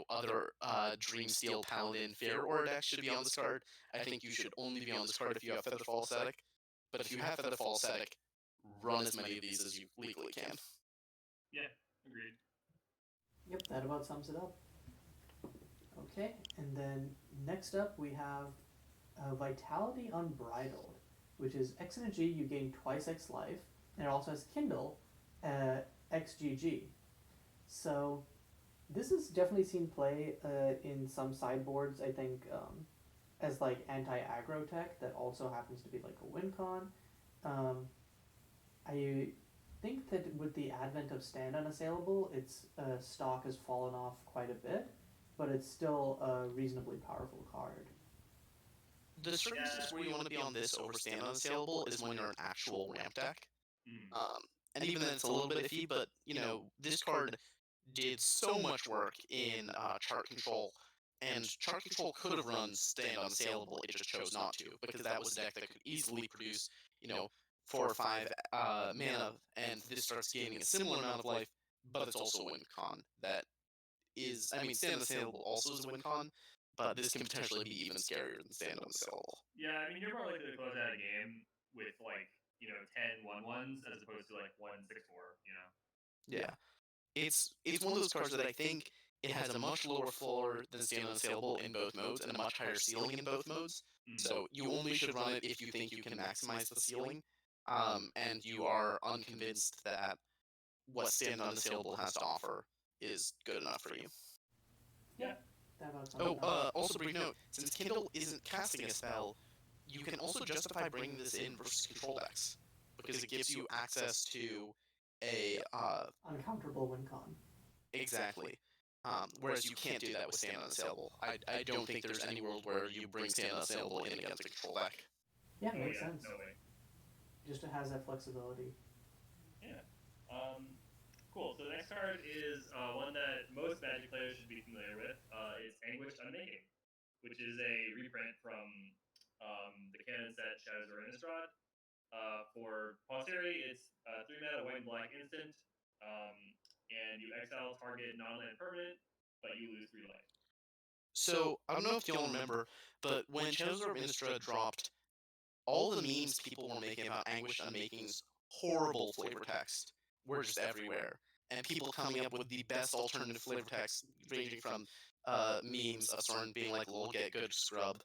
other Dreamsteel Paladin Fear Aura decks should be on this card. I think you should only be on this card if you have Featherfall Aesthetic. But if you have Featherfall Aesthetic, run as many of these as you legally can. Yeah, agreed. Yep, that about sums it up. Okay, and then next up we have Vitality Unbridled, which is X and a G, you gain twice X life, and it also has Kindle, XGG. So this has definitely seen play in some sideboards, I think, as like anti-aggro tech that also happens to be like a win con. I think that with the advent of Stand Unassailable, its stock has fallen off quite a bit, but it's still a reasonably powerful card. The circumstances where you want to be on this over Stand Unassailable is when you're an actual ramp deck. Mm. And even then, it's a little bit iffy, but, this card did so much work in chart control, and chart control could have run Stand Unassailable, it just chose not to, because that was a deck that could easily produce, 4 or 5 mana, and this starts gaining a similar amount of life, but it's also a win con that is, I mean, Stand Unassailable also is a win con, but this can potentially be even scarier than Stand Unassailable. Yeah, I mean you're more likely to close out a game with like 10 1/1s as opposed to like 1/6/4. Yeah. It's one of those cards that I think it has a much lower floor than Stand Unassailable in both modes and a much higher ceiling in both modes. Mm. So you only should run it if you think you can maximize the ceiling, and you are unconvinced that what Stand Unassailable has to offer is good enough for you. Yeah, that about sums Oh, it up. also brief note: since Kindle isn't casting a spell, you can also justify bringing this in versus control decks because it gives you access to a Uncounterable win con. exactly. Whereas you can't do that with Stand Unassailable. I don't think there's any world where you bring Stand Unassailable in against a control deck. Yeah, Oh makes yeah, sense. no way. Just it has that flexibility. Yeah. Cool. So the next card is one that most Magic players should be familiar with. It's Anguished Unmaking, which is a reprint from the canon set Shadows of Innistrad. For posterity, it's 3 mana white and black instant, and you exile target non-land permanent, but you lose 3 life. So I don't know if y'all remember, but when Shadows of Innistrad dropped, all the memes people were making about Anguished Unmaking's horrible flavor text were just everywhere, and people coming up with the best alternative flavor text, ranging from memes of Soren being like "lol get good scrub"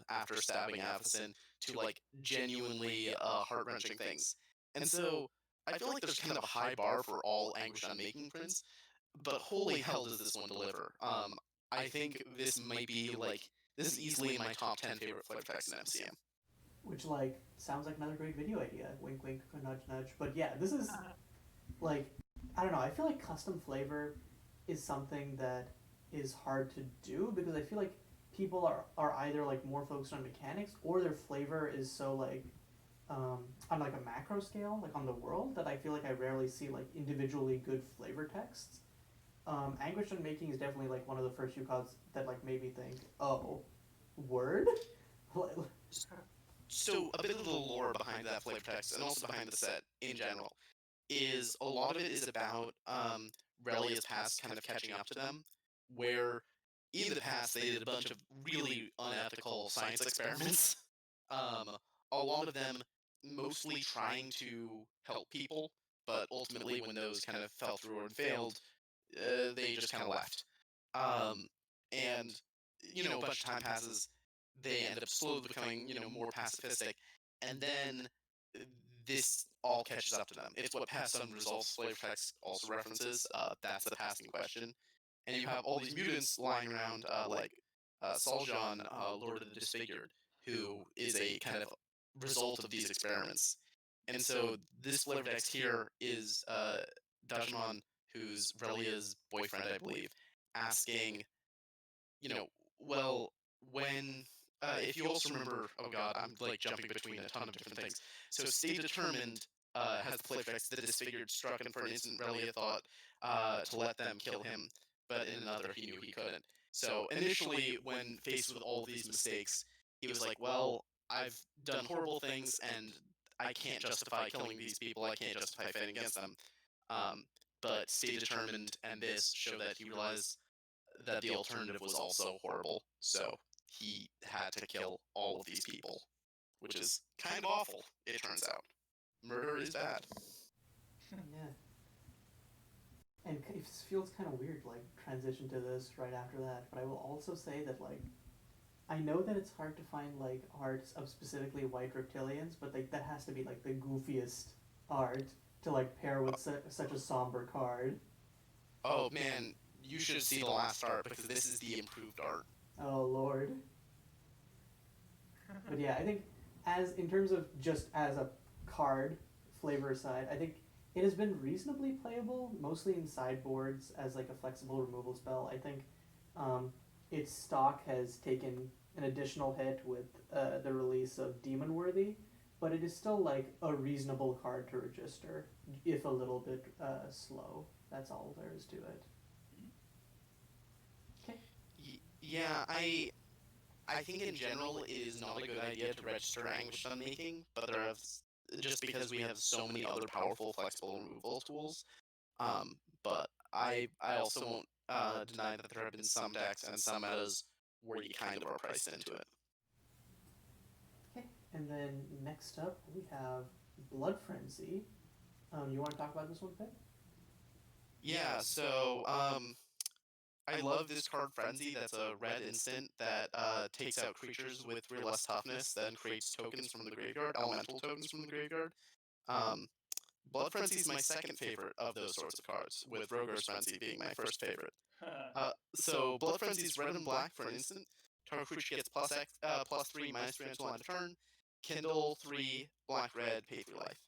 after stabbing Avacyn to like genuinely heart wrenching things. And so I feel like there's kind of a high bar for all Anguish Unmaking prints, but holy hell does this one deliver. I think this might be like this is easily in my top 10 favorite flavor text in MCM. Which like sounds like another great video idea. Wink, wink, nudge, nudge. But yeah, this is like I don't know. I feel like custom flavor is something that is hard to do because I feel like people are either like more focused on mechanics or their flavor is so like on like a macro scale, like on the world, that I feel like I rarely see like individually good flavor texts. Anguish Unmaking is definitely like one of the first few cards that like made me think, oh, word. So a bit of the lore behind that flavor text and also behind the set in general is a lot of it is about Relia's past kind of catching up to them, where in the past they did a bunch of really unethical science experiments. Um, a lot of them mostly trying to help people, but ultimately when those kind of fell through and failed, they just kind of left. Um, and a bunch of time passes, they end up slowly becoming more pacifistic, and then this all catches up to them. It's what past unresolved slave text also references. That's the past in question, and you have all these mutants lying around, like Soljan, Lord of the Disfigured, who is a kind of result of these experiments. And so this flavor text here is Dutchman, who's Relia's boyfriend, I believe, asking, you know, well, when if you also remember, oh god, I'm like jumping between a ton of different things. So Stay Determined has the flavor text, the Disfigured struck him for an instant. Relia thought to let them kill him, but in another he knew he couldn't. So initially, when faced with all of these mistakes, he was like, well, I've done horrible things and I can't justify killing these people. I can't justify fighting against them. But Stay Determined and this show that he realized that the alternative was also horrible. So he had to kill all of these people, which is kind of awful, it turns out. Murder is bad. Yeah. And it feels kind of weird, like transition to this right after that. But I will also say that like I know that it's hard to find like art of specifically white reptilians, but like that has to be like the goofiest art to like pair with such a somber card. Oh man, you should see the last art because this is the improved art. Oh lord. But yeah, I think as in terms of just as a card flavor side, I think it has been reasonably playable, mostly in sideboards as like a flexible removal spell. I think its stock has taken an additional hit with the release of Demon Worthy, but it is still like a reasonable card to register, if a little bit slow. That's all there is to it. Okay. Yeah, I think in general it is not a good idea to register Anguish Unmaking, but there have just because we have so many other powerful flexible removal tools. But I also won't deny that there have been some decks and some metas where you kind of are priced into it. Okay. And then next up we have Blood Frenzy. You want to talk about this one, Pip? Yeah, so I love this card Frenzy. That's a red instant that takes out creatures with 3 less toughness, then creates tokens from the graveyard, elemental tokens from the graveyard. Um, Blood Frenzy is my second favorite of those sorts of cards, with Roger's Frenzy being my first favorite. So Blood Frenzy is red and black for an instant. Target creature gets +3, -3 until end of turn. Kindle 3, black red, pay 3 life.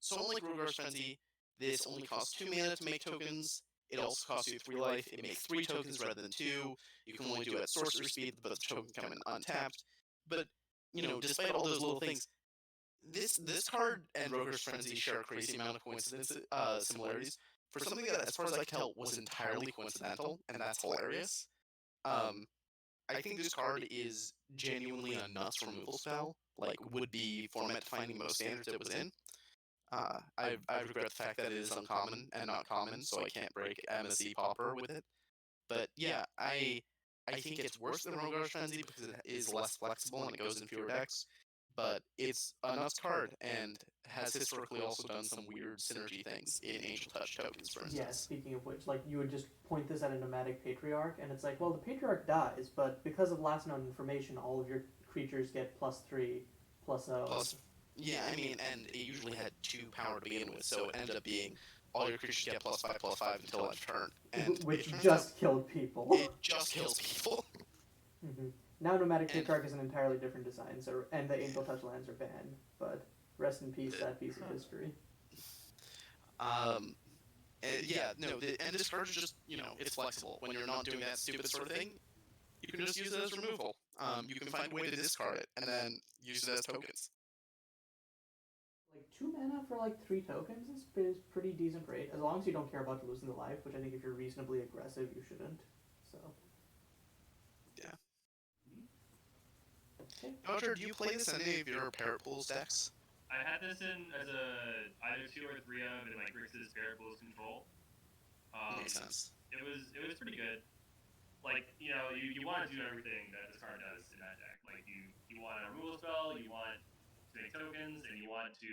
So unlike Roger's Frenzy, this only costs 2 mana to make tokens. It also costs you 3 life. It makes 3 tokens rather than 2. You can only do it at sorcery speed, but the token come in untapped. But despite all those little things, this card and Roger's Frenzy share a crazy amount of similarities for something that, as far as I can tell, was entirely coincidental, and that's hilarious. Um, I think this card is genuinely a nuts removal spell, like would be format defining most standards it was in. I regret the fact that it is uncommon and not common, so I can't break MSE Pauper with it. But yeah, I think it's worse than Rogar's Frenzy because it is less flexible and it goes in fewer decks. But it's a nuts card and has historically also done some weird synergy things in Angel Touch tokens, for Yeah, instance. speaking of which, like you would just point this at a nomadic patriarch, and it's like, well, the patriarch dies, but because of last known information, all of your creatures get +3, +0. Plus, Yeah, I mean, and it usually had 2 power to begin with, so it ended up being all your creatures get +5/+5 until end of turn. And it Which turns out just killed people. it just kills people. Now nomadic And patriarch is an entirely different design, so and the angel touch lands are banned. But rest in peace, that piece of history. um, yeah, no, and this card is just, it's flexible. When you're not doing that stupid sort of thing, you can just use it as removal. You can find a way to discard it and then use it as tokens. Like 2 mana for like 3 tokens is pretty decent rate, as long as you don't care about losing the life, which I think if you're reasonably aggressive, you shouldn't. So. Yeah. Okay. Dodger, do you play this in any of your Parrot Pools decks? I had this in as a either 2 or 3 of in like Grixis Spirit Pools control. Makes sense. It was pretty good. Like you want to do everything that this card does in that deck. Like you want a removal spell, you want to make tokens, and you want to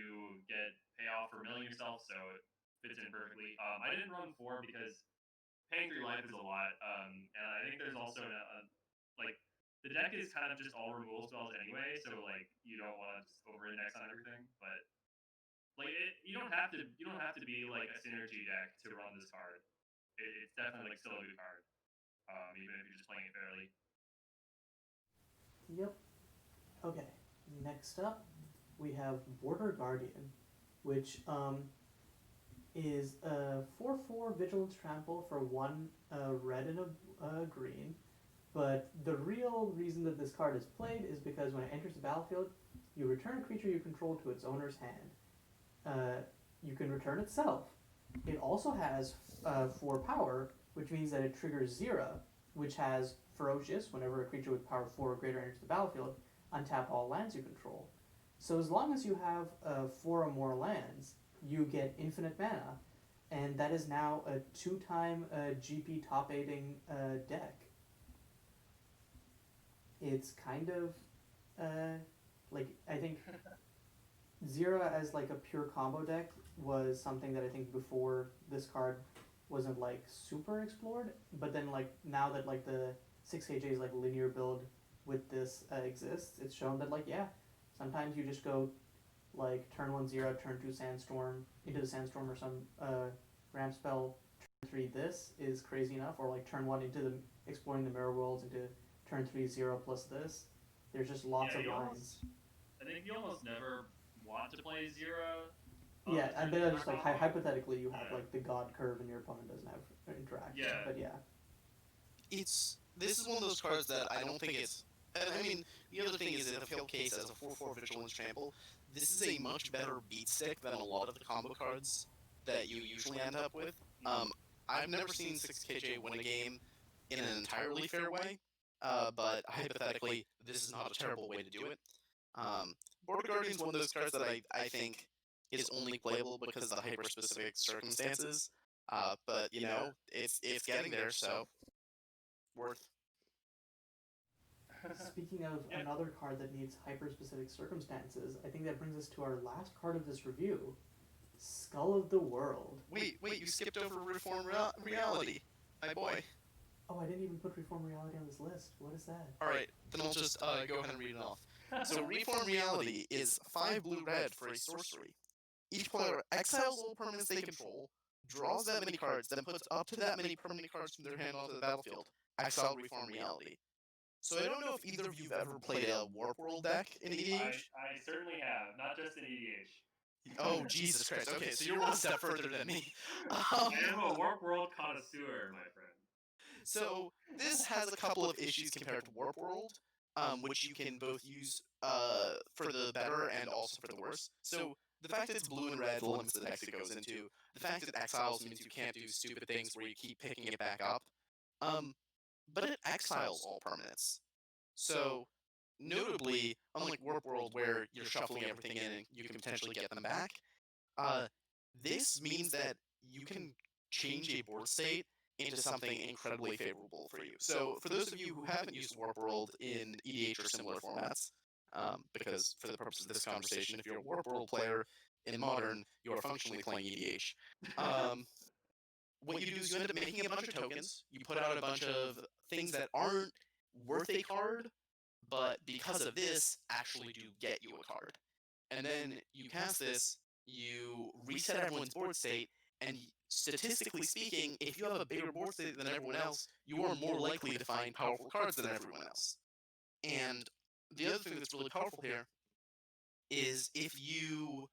get payoff for milling yourself, so it fits in perfectly. I didn't run 4 because paying 3 life is a lot, and I think there's also like the deck is kind of just all removal spells anyway, so like you don't want to just over index on everything, but like you don't have to be like a synergy deck to run this card. It's definitely like still a good card, even if you're just playing it fairly. Yep. Okay. Next up, we have Border Guardian, which is a 4/4 Vigilance Trample for 1 red and a green. But the real reason that this card is played is because when it enters the battlefield, you return a creature you control to its owner's hand. You can return itself. It also has 4 power, which means that it triggers Zera, which has Ferocious. Whenever a creature with power 4 or greater enters the battlefield, untap all lands you control. So as long as you have 4 or more lands, you get infinite mana, and that is now a 2-time GP top 8ing deck. It's kind of like I think Zera as like a pure combo deck was something that I think before this card wasn't like super explored, but then like now that like the 6KJ's like linear build with this exists, it's shown that like yeah, sometimes you just go like turn 1 Zero, turn 2 Sandstorm into the Sandstorm or some ramp spell, turn 3 this is crazy enough, or like turn 1 into the exploring the mirror worlds into turn 3 Zero plus this. There's just lots Yeah, of lines. I think you almost never want to play Zero. Yeah, and then just like combo. hypothetically, you have Yeah. like the god curve, and your opponent doesn't have interaction. Yeah. But yeah, This is one of those cards that I don't think it's. And I mean, the other thing is, in a failed case as a 4/4 Vigilance Trample, this is a much better beat stick than a lot of the combo cards that you usually end up with. Um, I've never seen 6KJ win a game in an entirely fair way, but hypothetically, this is not a terrible way to do it. Um, Border Guardian is one of those cards that I think is only playable because of the hyper specific circumstances. But it's getting there, so worth. speaking of Yeah. another card that needs hyper specific circumstances, I think that brings us to our last card of this review, Skull of the World. Wait, you skipped over Reform Reality, my boy. Oh, I didn't even put Reform Reality on this list. What is that? All right, then I'll just go ahead and read it off. So Reform Reality is 5 blue-red for a sorcery. Each player exiles all permanents they control, draws that many cards, then puts up to that many permanent cards from their hand onto the battlefield. Exile Reform Reality. So I don't know if either of you've ever played a Warp World deck in EDH. I certainly have, not just in EDH. Oh, Jesus Christ. Okay, so you're one step further than me. I am a Warp World connoisseur, my friend. So this has a couple of issues compared to Warp World, which you can both use for the better and also for the worse. So the fact that it's blue and red limits the decks it goes into. The fact that exiles means you can't do stupid things where you keep picking it back up. But it exiles all permanents. So notably, unlike Warp World where you're shuffling everything in and you can potentially get them back, uh, this means that you can change a board state into something incredibly favorable for you. So, for those of you who haven't used Warp World in EDH or similar formats, because for the purpose of this conversation, if you're a Warp World player in Modern, you are functionally playing EDH. What you do is you end up making a bunch of tokens. You put out a bunch of things that aren't worth a card, but because of this, actually do get you a card. and then you cast this, you reset everyone's board state, and statistically speaking, if you have a bigger board state than everyone else, you are more likely to find powerful cards than everyone else. And the other thing that's really powerful here is if you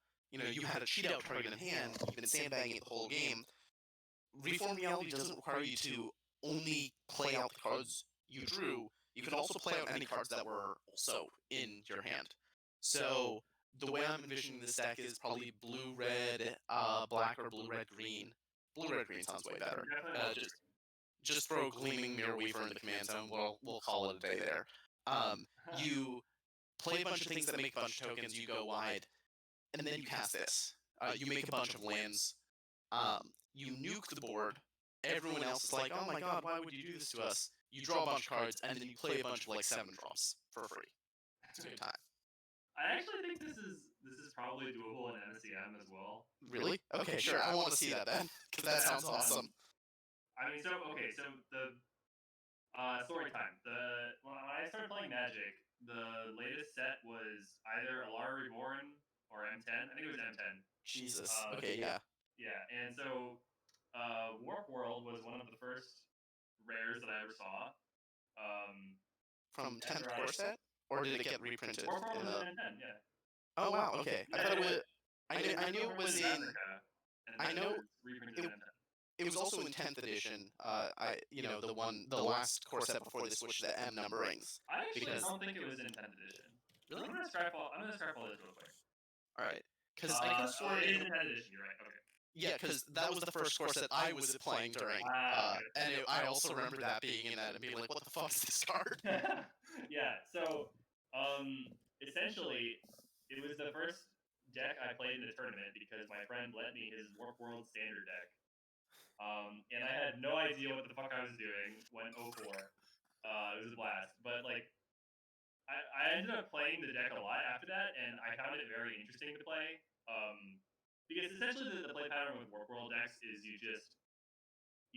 had a cheat out target in hand, you've been sandbagging it the whole game. Reform Reality doesn't require you to only play out the cards you drew. You can also play out any cards that were also in your hand. So the way I'm envisioning this deck is probably blue, red, black, or blue, red, green. Blue, red, green sounds way better. Definitely more Just throw Gleaming Mirror Weaver into the command zone. We'll call it a day there. You play a bunch of things that make a bunch of tokens. You go wide, and then you cast this. You make a bunch of lands. You nuke the board. Everyone else is like, "Oh my god, why would you do this to us?" You draw a bunch of cards, and then you play a bunch of like 7 drops for free. It's a good time. I actually think this is probably doable in MSEM as well. Really? Okay, sure. I want to see that then, because that sounds awesome. I mean, so the story time. When I started playing Magic, the latest set was either Alara Reborn or M10. I think it was M10. Jesus. Okay, yeah. Yeah, and so Warp World was one of the first rares that I ever saw. From 10th core set? Or did it get reprinted? Warp World was in M10, yeah. Oh wow, okay. Yeah, I thought it was. It I knew it was in. Africa, and I then know it was reprinted in M10. It was also in 10th edition. The last core set before they switched to M numberings. I actually because- don't think it was in 10th edition. Really? I'm gonna Skyfall this real quick. All right. Because I guess it is in 10th edition. You're right. Okay. Yeah, because that was the first course that I was playing during, Okay. I also remember that being in that and being like, "What the fuck is this card?" Yeah. So, essentially, it was the first deck I played in a tournament because my friend lent me his Warp World standard deck. And I had no idea what the fuck I was doing. Went 0-4. It was a blast. But like, I ended up playing the deck a lot after that, and I found it very interesting to play. Because essentially the play pattern with Warp World decks is you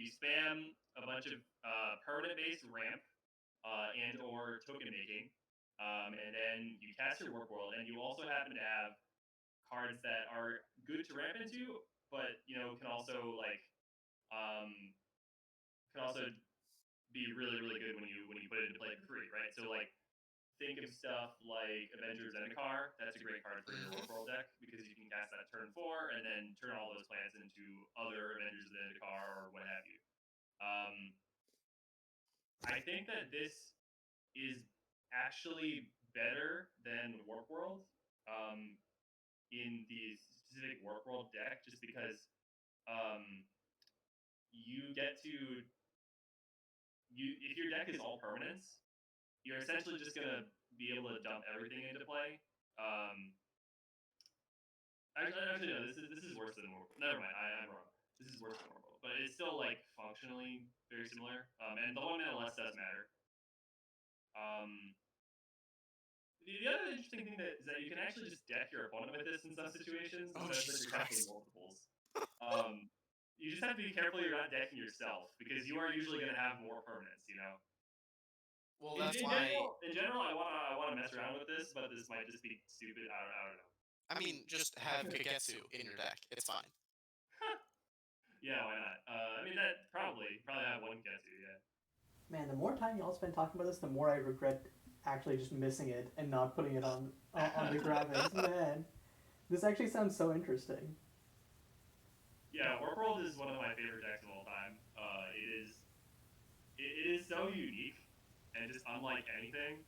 spam a bunch of permanent-based ramp and or token making, and then you cast your Warp World, and you also happen to have cards that are good to ramp into, but can also be really really good when you put it into play for free, right? So like think of stuff like Avengers Zendikar. That's a great card for your Warp World deck because you can cast that turn 4 and then turn all those plants into other Avengers Zendikar or what have you. I think that this is actually better than Warp World in the specific Warp World deck, just because you get to if your deck is all permanents, you're essentially just gonna be able to dump everything into play. Actually, no. This is worse than Warp. Never mind. I'm wrong. This is worse than Warp World, but it's still like functionally very similar. And the 1 mana less does matter. The other interesting thing is that you can actually just deck your opponent with this in some situations. Oh, because Jesus you're casting Christ. multiples. You just have to be careful you're not decking yourself because you are usually going to have more permanents. Well, In that's why. general, I want to mess around with this, but this might just be stupid. I don't know. I mean, just have Kagetsu in your deck. It's fine. Yeah, why not? I mean, that probably have one Kagetsu. Yeah. Man, the more time y'all spend talking about this, the more I regret actually just missing it and not putting it on the graphics. Man, this actually sounds so interesting. Yeah, Warp World is one of my favorite decks of all time. It is so unique and just unlike anything.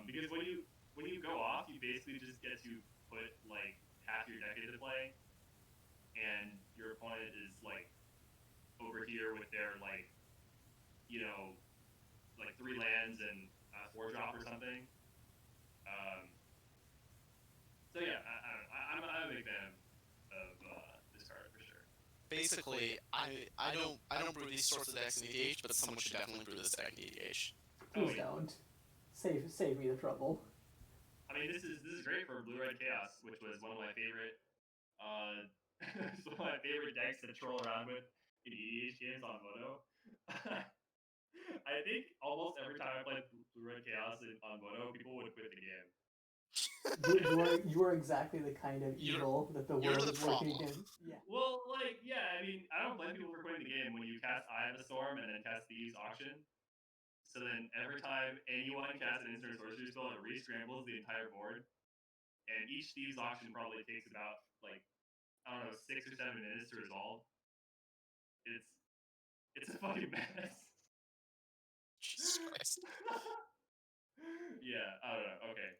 Because when you go off, you basically just get to put like half your deck into play, and your opponent is like over here with their like 3 lands and a 4-drop or something. So yeah, I'm a big fan of this card for sure. Basically, I don't brew these sorts of decks in EDH, but someone should definitely brew this deck in EDH. Please don't. Save me the trouble. I mean, this is great for Blue Red Chaos, which was one of my favorite decks to troll around with in EDH games on Moto. I think almost every time I played Blue Red Chaos on Moto, people would quit the game. You are exactly the kind of You're evil that the you're world the is working problem. against. Yeah. Well, like, yeah, I mean, I don't blame people for quitting the game when you cast Eye of the Storm and then cast Thieves Auction. So then every time anyone casts an instant sorcery spell, it re-scrambles the entire board. And each Thieves Auction probably takes about, like, I don't know, 6 or 7 minutes to resolve. It's it's a fucking mess. Jesus Christ. Yeah, I don't know. Okay.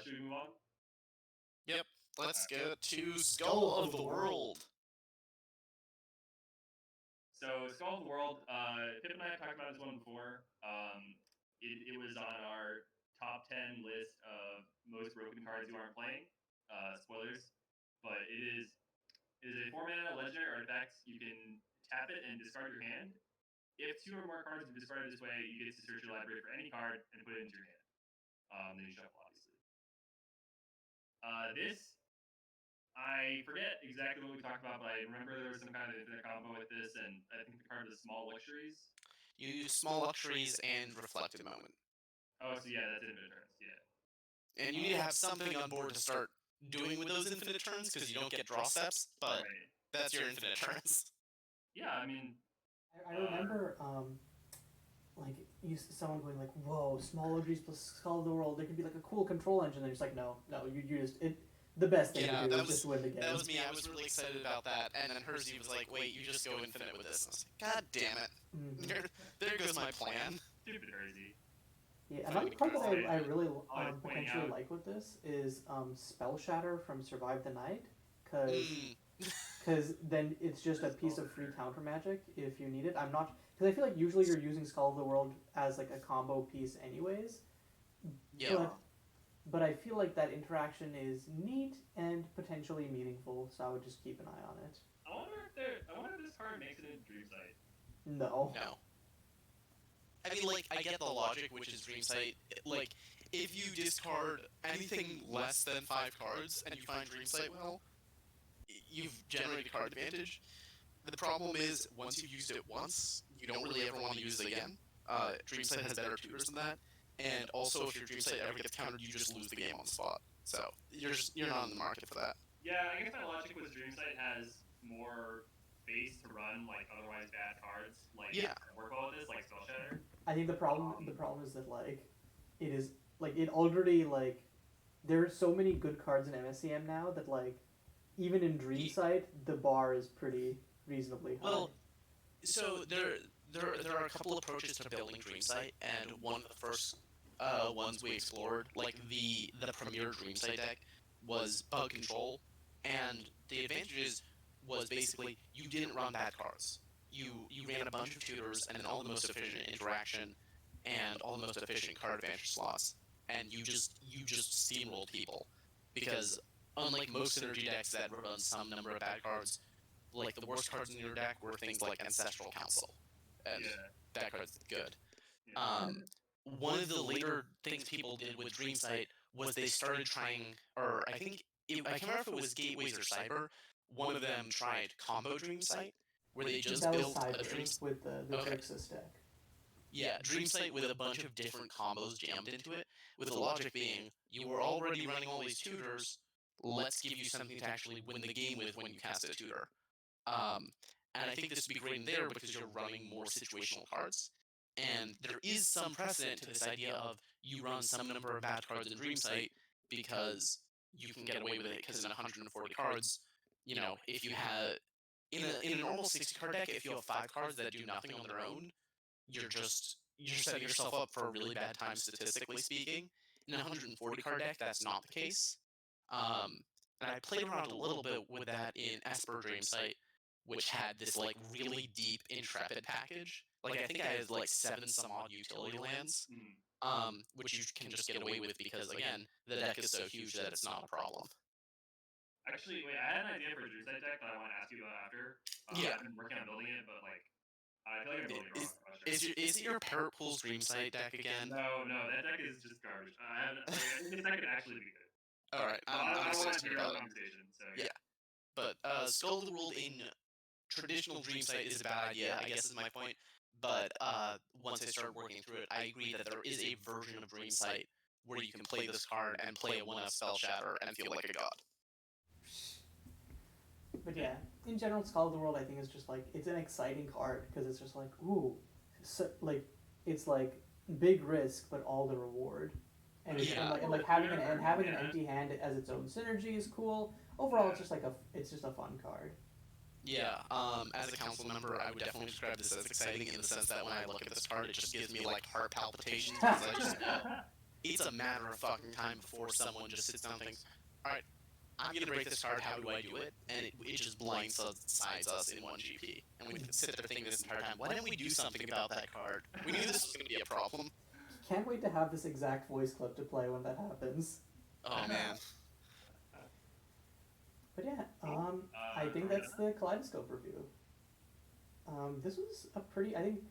Should we move on? Yep. Let's Alright. go to Skull of the World. So Skull of the World, Pip and I have talked about this one before. It was on our top 10 list of most broken cards you aren't playing. Spoilers, but it is a 4 mana legendary artifact. You can tap it and discard your hand. If two or more cards are discarded this way, you get to search your library for any card and put it into your hand. Then you shuffle, obviously. This I forget exactly what we talked about, but I remember there was some kind of infinite combo with this, and I think the card was Small Luxuries. You use Small Luxuries and Reflected Moment. Oh, so yeah, that's infinite turns. Yeah. And you need to have something on board to start doing with those infinite turns because you don't get draw steps, but Right. that's your infinite turns. Yeah, I mean, I remember like someone going like, "Whoa, small OGs plus Skull of the World. There could be like a cool control engine." They're just like, "No, no, you just it." The best thing Yeah, to do that is just was win the game. that was me. I was really excited about that, and then Hersey was like, "Wait, you just go infinite with this." And I was like, "God damn it! Mhm. There goes my plan." stupid Hersey. Yeah, another Fucking card that Hersey. I really Always pointing potentially out. like with this is Spell Shatter from Survive the Night, because Mm, then it's just a This is piece Spell of free Shatter. counter magic if you need it. I'm not, because I feel like usually you're using Skull of the World as like a combo piece anyways, yeah. but I feel like that interaction is neat and potentially meaningful, so I would just keep an eye on it. I wonder if this card makes it into Dream Sight. No. No. I mean, like, I get the logic, which is Dream Sight. Like, if you discard anything less than 5 cards and you find Dream Sight, well, you've generated card advantage. The problem is, once you've used it once, you don't really ever want to use it again. Dream Sight has better tutors than that, and also if your Dream Sight ever gets countered, you just lose the game on the spot. So you're not in the market for that. Yeah, I guess my logic was Dream Sight has more base to run like otherwise bad cards, like Yeah. work well with this, like Spell Shatter. I think the Um, problem is that like it is like it already like there are so many good cards in MSEM now that like even in Dream He, Sight the bar is pretty reasonably high. well, so there are a couple approaches to building Dream Sight, and one of the first ones we explored, like the premier Dream Sight deck, was Bug Control, and the advantages was basically you didn't run bad cards. You ran a bunch of tutors and then all the most efficient interaction and all the most efficient card advantage slots, and you just steamrolled people because unlike most synergy decks that run some number of bad cards, like the worst cards in your deck were things like Ancestral Council, and yeah, that card's good. yeah. Um, One of the later things people did with Dreamsight was they started trying, or I can't remember if it was Gateways or Cyber. One of them tried Combo Dreamsight, where they just That was built a Cyber Dreams. with the Okay, Grixis deck. yeah, Dreamsight with a bunch of different combos jammed into it, with the logic being you were already running all these tutors. Let's give you something to actually win the game with when you cast a tutor. Um, and I think this would be great in there because you're running more situational cards. And there is some precedent to this idea of you run some number of bad cards in Dreamsight because you can get away with it because in 140 cards, if you have in a normal 60 card deck, if you have 5 cards that do nothing on their own, you're setting yourself up for a really bad time statistically speaking. In a 140 card deck, that's not the case. Um, and I played around a little bit with that in Esper Dreamsight, which had this like really deep Intrepid package. Like I think I had like 7 some odd utility lands, Mhm. which you can just get away with because again the deck is so huge that it's not a problem. Actually, wait, I had an idea for a Dream Sight deck that I want to ask you about after. Yeah, I've been working on building it, but like I feel like I'm building it wrong. is I'm not sure. is it your Parrot Pools Dreamsight deck again? No, no, that deck is just garbage. I haven't. Like, I think this deck could actually be good, All right, but I'm I don't want excited to to hear derail about the it. conversation. So Yeah, yeah. but Skull of the World in traditional Dreamsight is a bad idea, I guess is my point. But once I started working through it, I agree that there is a version of Dreamsight where you can play this card and play a 1F Spell Shatter and feel like a god. But yeah, in general, Skull of the World I think is just like it's an exciting card because it's just like ooh, so, like it's like big risk but all the reward, and it's, Yeah. and like having an empty hand as its own synergy is cool. Overall, it's just like it's just a fun card. Yeah, as a council member, I would definitely describe this as exciting in the sense that when I look at this card, it just gives me like heart palpitations because I just it's a matter of fucking time before someone just sits down and thinks, all right, I'm gonna break this card. How do I do it? And it just blindsides us in 1GP, and we sit there thinking this entire time, why didn't we do something about that card? We knew this was gonna be a problem. Can't wait to have this exact voice clip to play when that happens. Oh man. But yeah, I think that's the Kaleidoscope review. This was a pretty. I think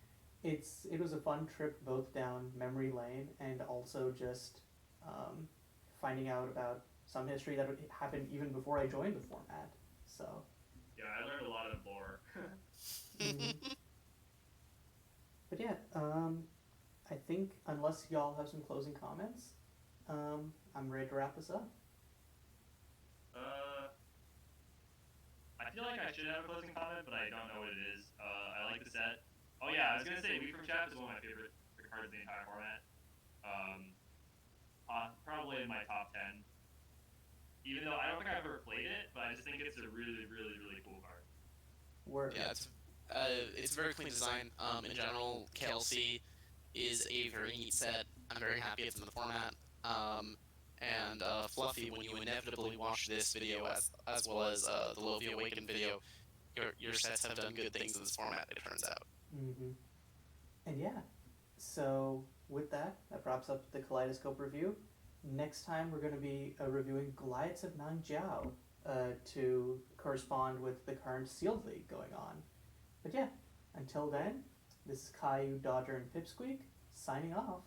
it was a fun trip both down memory lane and also just finding out about some history that happened even before I joined the format. So. Yeah, I learned a lot of lore. But yeah, I think unless y'all have some closing comments, I'm ready to wrap this up. I feel like I should have a closing comment, but I don't know what it is. I like the set. Oh yeah, I was gonna say Week from Chap is one of my favorite cards in the entire format. Probably in my top 10. Even though I don't think I've ever played it, but I just think it's a really, really, really cool card. Word. Yeah, it's a very clean design. In general, KLC is a very neat set. I'm very happy it's in the format. And Fluffy, when you inevitably watch this video as well as the Lovi Awakened video, your sets have done good things in this format, it turns out. And yeah, so with that wraps up the Kaleidoscope review. Next time we're going to be reviewing Goliaths of Nanjiao to correspond with the current Sealed League going on. But yeah, until then, this is Caillou, Dodger, and Pipsqueak signing off.